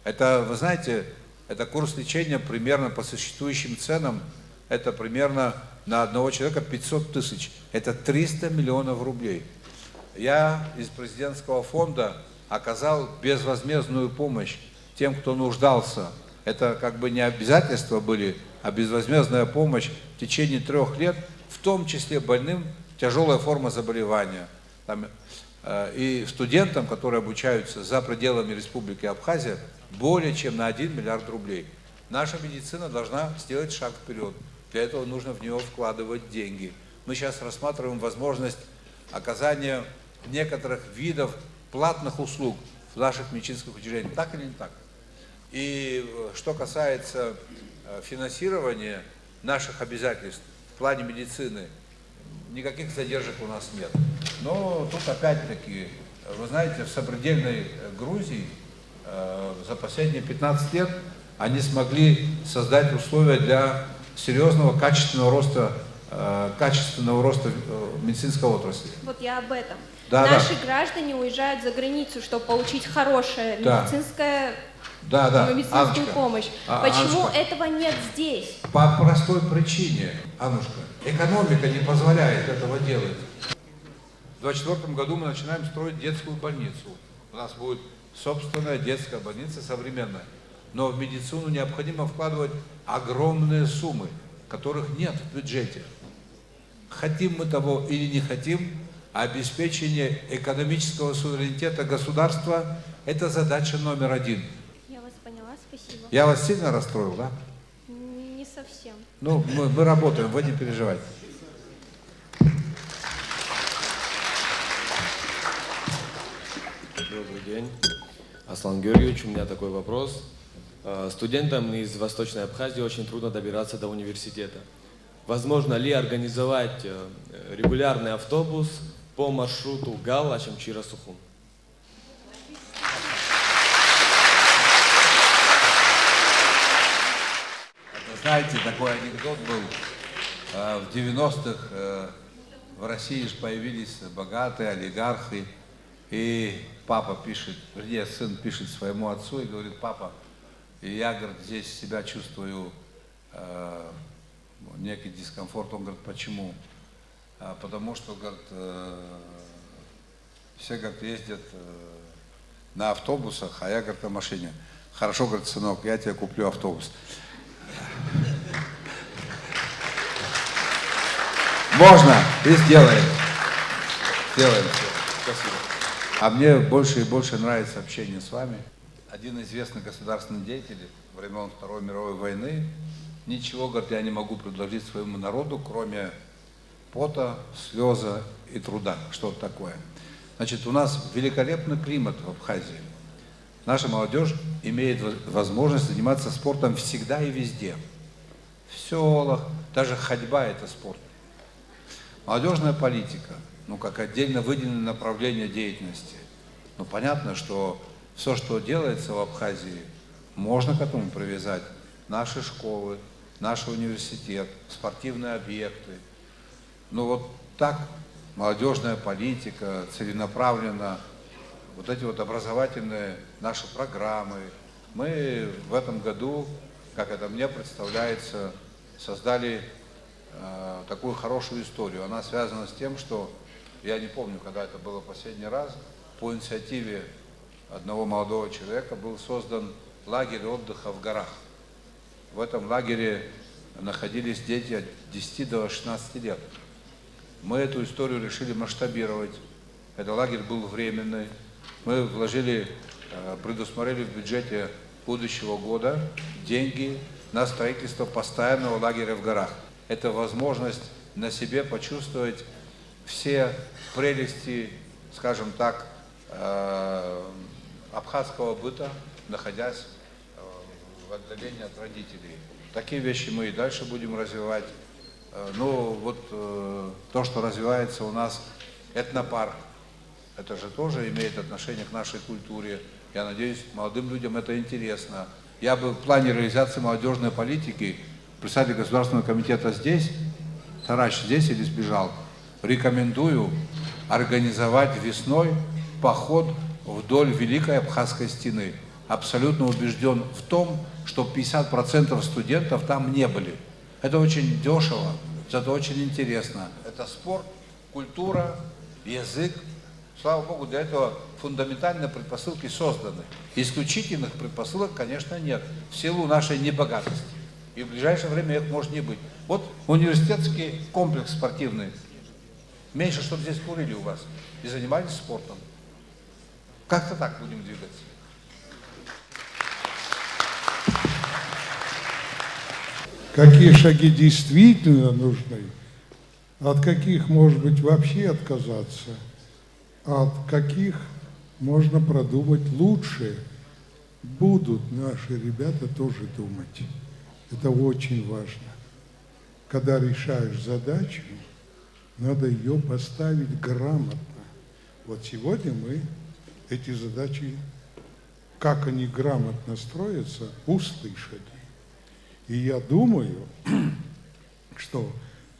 S2: Это, вы знаете, это курс лечения примерно по существующим ценам, это примерно на одного человека 500 тысяч. Это 300 миллионов рублей. Я из президентского фонда оказал безвозмездную помощь тем, кто нуждался. Это как бы не обязательства были, а безвозмездная помощь в течение 3 лет, в том числе больным, тяжелая форма заболевания. И студентам, которые обучаются за пределами Республики Абхазия, более чем на 1 миллиард рублей. Наша медицина должна сделать шаг вперед. Для этого нужно в нее вкладывать деньги. Мы сейчас рассматриваем возможность оказания некоторых видов платных услуг в наших медицинских учреждениях. Так или не так? И что касается финансирования наших обязательств в плане медицины, никаких задержек у нас нет. Но тут опять-таки, вы знаете, в сопредельной Грузии за последние 15 лет они смогли создать условия для серьезного качественного роста медицинской отрасли.
S21: Вот я об этом.
S2: Да,
S21: Наши граждане уезжают за границу, чтобы получить хорошее медицинскую помощь. Почему
S2: Аннушка,
S21: этого нет здесь?
S2: По простой причине, Аннушка, экономика не позволяет этого делать. В 2024 году мы начинаем строить детскую больницу. У нас будет собственная детская больница современная. Но в медицину необходимо вкладывать огромные суммы, которых нет в бюджете. Хотим мы того или не хотим, обеспечение экономического суверенитета государства – это задача номер 1.
S21: Я вас поняла, спасибо.
S2: Я вас сильно расстроил, да?
S21: Не совсем.
S2: Ну, мы работаем, вы не переживайте.
S22: Добрый день. Аслан Георгиевич, у меня такой вопрос. Студентам из Восточной Абхазии очень трудно добираться до университета. Возможно ли организовать регулярный автобус по маршруту Гал-Ачамчира-Сухум?
S2: Знаете, такой анекдот был. В 90-х в России же появились богатые олигархи, и папа пишет, вернее, сын пишет своему отцу и говорит: папа, я, говорит, здесь себя чувствую некий дискомфорт. Он говорит: почему? Потому что, говорит, все, говорит, ездят на автобусах, а я, говорит, на машине. Хорошо, говорит, сынок, я тебе куплю автобус. Можно и сделаем. Сделаем все. Спасибо. А мне больше и больше нравится общение с вами. Один известный государственный деятель времен Второй мировой войны: ничего, говорит, я не могу предложить своему народу, кроме пота, слеза и труда. Что-то такое. Значит, у нас великолепный климат в Абхазии. Наша молодежь имеет возможность заниматься спортом всегда и везде. В селах, даже ходьба – это спорт. Молодежная политика, ну, как отдельно выделенное направление деятельности. Ну, понятно, что все, что делается в Абхазии, можно к этому привязать. Наши школы, наш университет, спортивные объекты. Ну, вот так молодежная политика, целенаправленно, вот эти вот образовательные наши программы. Мы в этом году, как это мне представляется, создали такую хорошую историю. Она связана с тем, что, я не помню, когда это было последний раз, по инициативе одного молодого человека был создан лагерь отдыха в горах. В этом лагере находились дети от 10 до 16 лет. Мы эту историю решили масштабировать. Этот лагерь был временный. Мы вложили, предусмотрели в бюджете будущего года деньги на строительство постоянного лагеря в горах. Это возможность на себе почувствовать все прелести, скажем так, абхазского быта, находясь в отдалении от родителей. Такие вещи мы и дальше будем развивать. Ну вот то, что развивается у нас этнопарк, это же тоже имеет отношение к нашей культуре. Я надеюсь, молодым людям это интересно. Я бы в плане реализации молодежной политики, председатель Государственного комитета здесь, Тарач здесь или сбежал, рекомендую организовать весной поход вдоль Великой Абхазской стены. Абсолютно убежден в том, что 50% студентов там не были. Это очень дешево, зато очень интересно. Это спорт, культура, язык. Слава Богу, для этого фундаментальные предпосылки созданы. Исключительных предпосылок, конечно, нет, в силу нашей небогатости. И в ближайшее время их может не быть. Вот университетский комплекс спортивный. Меньше, чтобы здесь курили у вас и занимались спортом. Как-то так будем двигаться.
S1: Какие шаги действительно нужны, от каких, может быть, вообще отказаться, от каких можно продумать лучше, будут наши ребята тоже думать. Это очень важно. Когда решаешь задачу, надо ее поставить грамотно. Вот сегодня мы эти задачи, как они грамотно строятся, услышали. И я думаю, что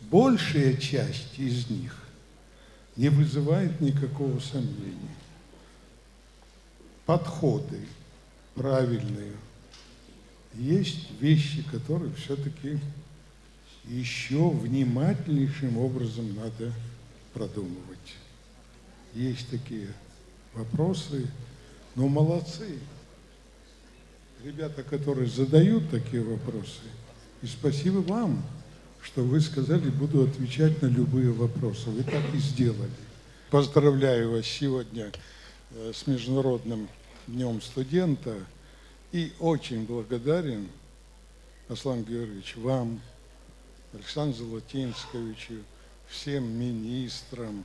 S1: большая часть из них не вызывает никакого сомнения. Подходы правильные. Есть вещи, которые все-таки еще внимательнейшим образом надо продумывать. Есть такие вопросы, но молодцы. Ребята, которые задают такие вопросы, и спасибо вам, что вы сказали, буду отвечать на любые вопросы. Вы так и сделали. Поздравляю вас сегодня с Международным днем студента и очень благодарен, Аслан Георгиевич, вам, Александру Золотинсковичу, всем министрам,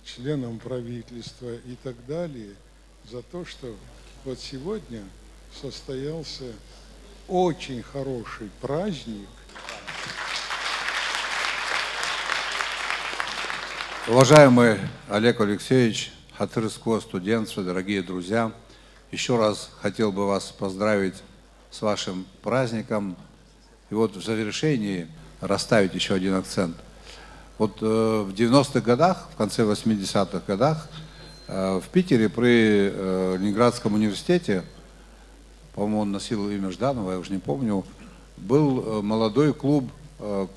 S1: членам правительства и так далее за то, что вот сегодня состоялся очень хороший праздник.
S2: Уважаемый Олег Алексеевич, хатырское студентство, дорогие друзья, еще раз хотел бы вас поздравить с вашим праздником. И вот в завершении расставить еще один акцент. Вот в 90-х годах, в конце 80-х годах, в Питере при Ленинградском университете, по-моему, он носил имя Жданова, я уже не помню, был молодой клуб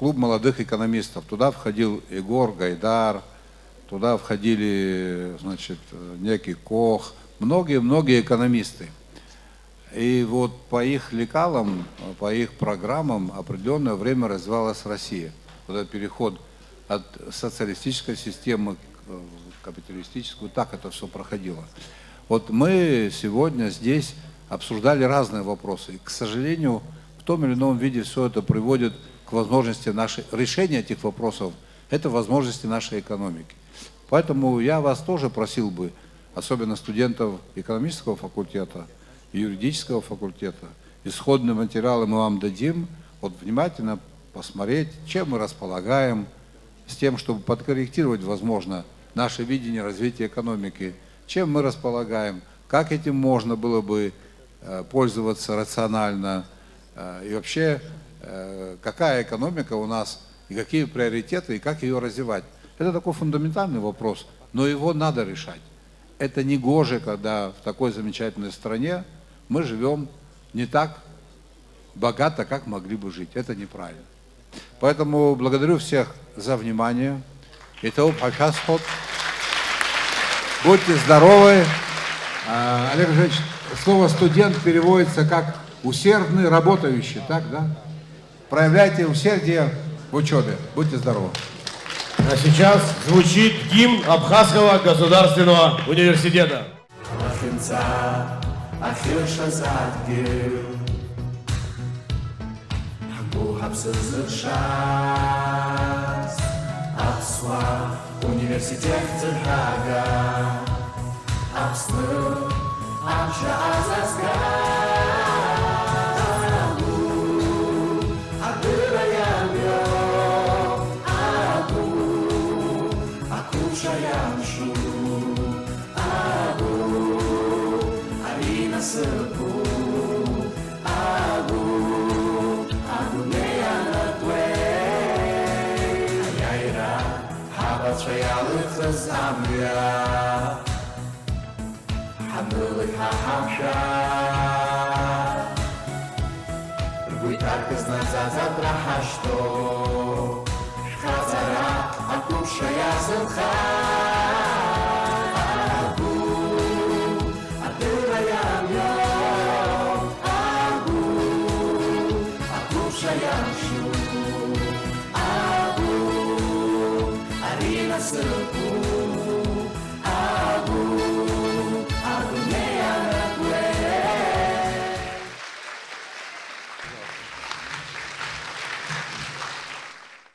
S2: молодых экономистов. Туда входил Егор Гайдар, туда входили, значит, некий Кох, многие-многие экономисты. И вот по их лекалам, по их программам определенное время развивалась Россия. Вот этот переход от социалистической системы к капиталистическую, так это все проходило. Вот мы сегодня здесь обсуждали разные вопросы. И, к сожалению, в том или ином виде все это приводит к возможности решения этих вопросов, это возможности нашей экономики. Поэтому я вас тоже просил бы, особенно студентов экономического факультета и юридического факультета, исходные материалы мы вам дадим, вот внимательно посмотреть, чем мы располагаем, с тем, чтобы подкорректировать, возможно, наше видение развития экономики, чем мы располагаем, как этим можно было бы пользоваться рационально, и вообще, какая экономика у нас, и какие приоритеты, и как ее развивать. Это такой фундаментальный вопрос, но его надо решать. Это не гоже, когда в такой замечательной стране мы живем не так богато, как могли бы жить. Это неправильно. Поэтому благодарю всех за внимание. Будьте здоровы. Олег Ильич, слово «студент» переводится как «усердный, работающий». Так, да? Проявляйте усердие в учебе. Будьте здоровы.
S3: А сейчас звучит гимн Абхазского государственного университета.
S4: Университет Хага, Абсныл, Амша Азазга, Агу, Адыраямьо, Агу, Акушаямшу, Агу, Арина Сырку, Агу, Агунеянатвей, Аяйра, Хабатшаялых Замья, Хамдулых Хахамша, Ргуйтаркас назад Рахашто, Шхазара, Акушая Зылха, Агу, Адыраямьо, Агу, Акушаямшу, Агу, Арина Сырку,